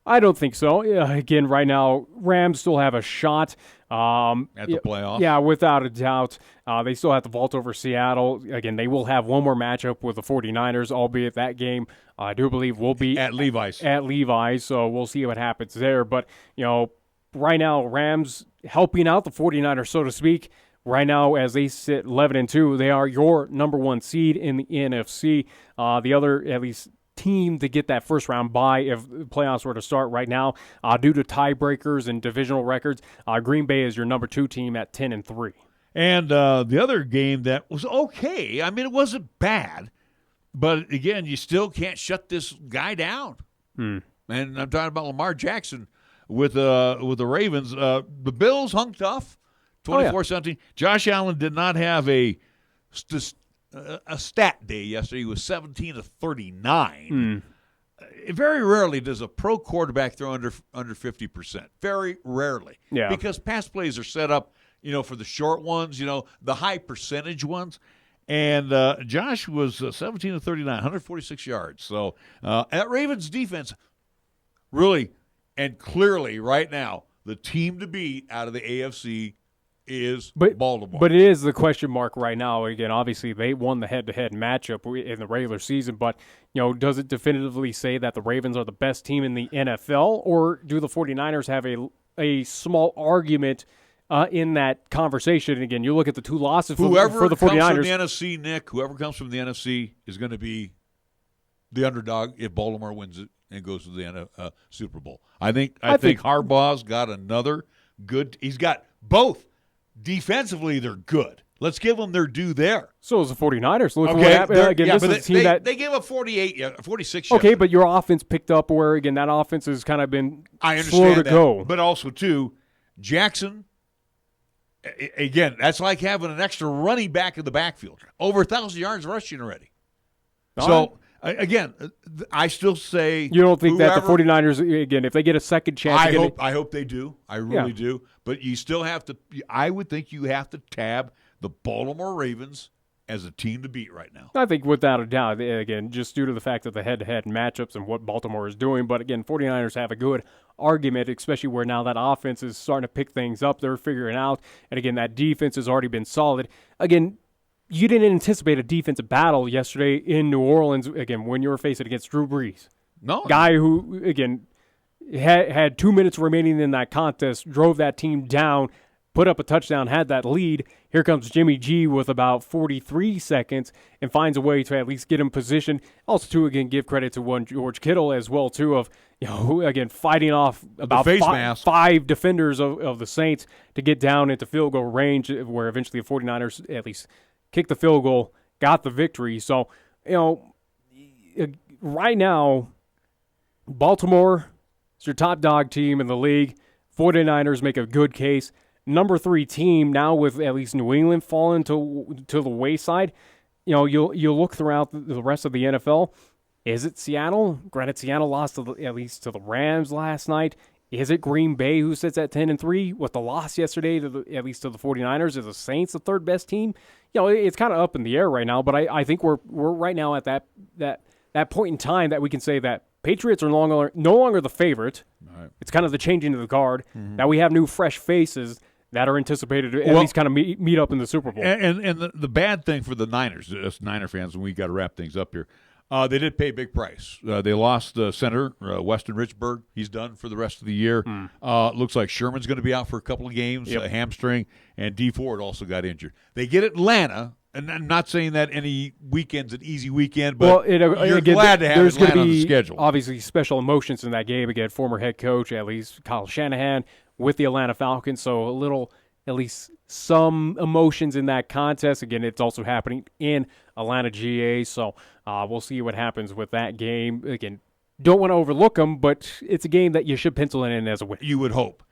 I don't think so. Again, right now, Rams still have a shot. At the playoffs? Yeah, without a doubt. They still have to vault over Seattle. Again, they will have one more matchup with the 49ers, albeit that game, I do believe, will be at Levi's. At Levi's, so we'll see what happens there. But, right now, Rams helping out the 49ers, so to speak. Right now, as they sit 11-2, they are your number 1 seed in the NFC. The other, at least, team to get that first round bye if playoffs were to start right now, due to tiebreakers and divisional records, Green Bay is your number 2 team at 10-3. And the other game that was okay. I mean, it wasn't bad, but again, you still can't shut this guy down. And I'm talking about Lamar Jackson with the Ravens. The Bills hung tough, 24-17. Josh Allen did not have a stat day yesterday. He was 17-39. Very rarely does a pro quarterback throw under 50%. Very rarely. Yeah. Because pass plays are set up, for the short ones, the high percentage ones. And Josh was 17-39, 146 yards. So at Ravens defense, really and clearly right now, the team to beat out of the AFC is Baltimore. But it is the question mark right now. Again, obviously they won the head-to-head matchup in the regular season, but does it definitively say that the Ravens are the best team in the NFL, or do the 49ers have a small argument in that conversation. And again, you look at the two losses for the 49ers. Whoever comes from the NFC, Nick, whoever comes from the NFC is going to be the underdog if Baltimore wins it and goes to the Super Bowl. I think Harbaugh's got another good – he's got both. Defensively, they're good. Let's give them their due there. So is the 49ers. Look what happened. Again, this is a team they gave up 46. Okay, but your offense picked up where, again, that offense has kind of been slow to go. But also, too, Jackson – again, that's like having an extra running back in the backfield. Over 1,000 yards rushing already. Again, I still say you don't think that the 49ers, again, if they get a second chance. I hope they do. I really do. But you still have to – I would think you have to tab the Baltimore Ravens as a team to beat right now. I think without a doubt, again, just due to the fact that the head-to-head matchups and what Baltimore is doing. But, again, 49ers have a good argument, especially where now that offense is starting to pick things up. They're figuring out. And, again, that defense has already been solid. Again, you didn't anticipate a defensive battle yesterday in New Orleans, again, when you were facing against Drew Brees. No. Guy who, again, had 2 minutes remaining in that contest, drove that team down, put up a touchdown, had that lead. Here comes Jimmy G with about 43 seconds and finds a way to at least get him positioned. Also, to, again, give credit to one George Kittle as well, too, of, again, fighting off about five defenders of the Saints to get down into field goal range, where eventually the 49ers at least kicked the field goal, got the victory. So, right now, Baltimore is your top dog team in the league. 49ers make a good case. Number 3 team now with at least New England falling to the wayside. You'll look throughout the rest of the NFL. Is it Seattle? Granted, Seattle lost at least to the Rams last night. Is it Green Bay who sits at 10-3 with the loss yesterday at least to the 49ers? Is the Saints the third best team? It's kind of up in the air right now, but I think we're right now at that point in time that we can say that Patriots are no longer the favorite. Right. It's kind of the changing of the guard. Mm-hmm. Now we have new fresh faces that are anticipated to at least kind of meet up in the Super Bowl. And the bad thing for the Niners, us Niner fans, and we got to wrap things up here, they did pay a big price. They lost the center, Weston Richburg. He's done for the rest of the year. Looks like Sherman's going to be out for a couple of games, a hamstring, and D Ford also got injured. They get Atlanta. And I'm not saying that any weekend's an easy weekend, but you're glad to have Atlanta on the schedule. Obviously, special emotions in that game. Again, former head coach, at least Kyle Shanahan, with the Atlanta Falcons. So a little, at least some emotions in that contest. Again, it's also happening in Atlanta, GA. So we'll see what happens with that game. Again, don't want to overlook them, but it's a game that you should pencil in as a win. You would hope.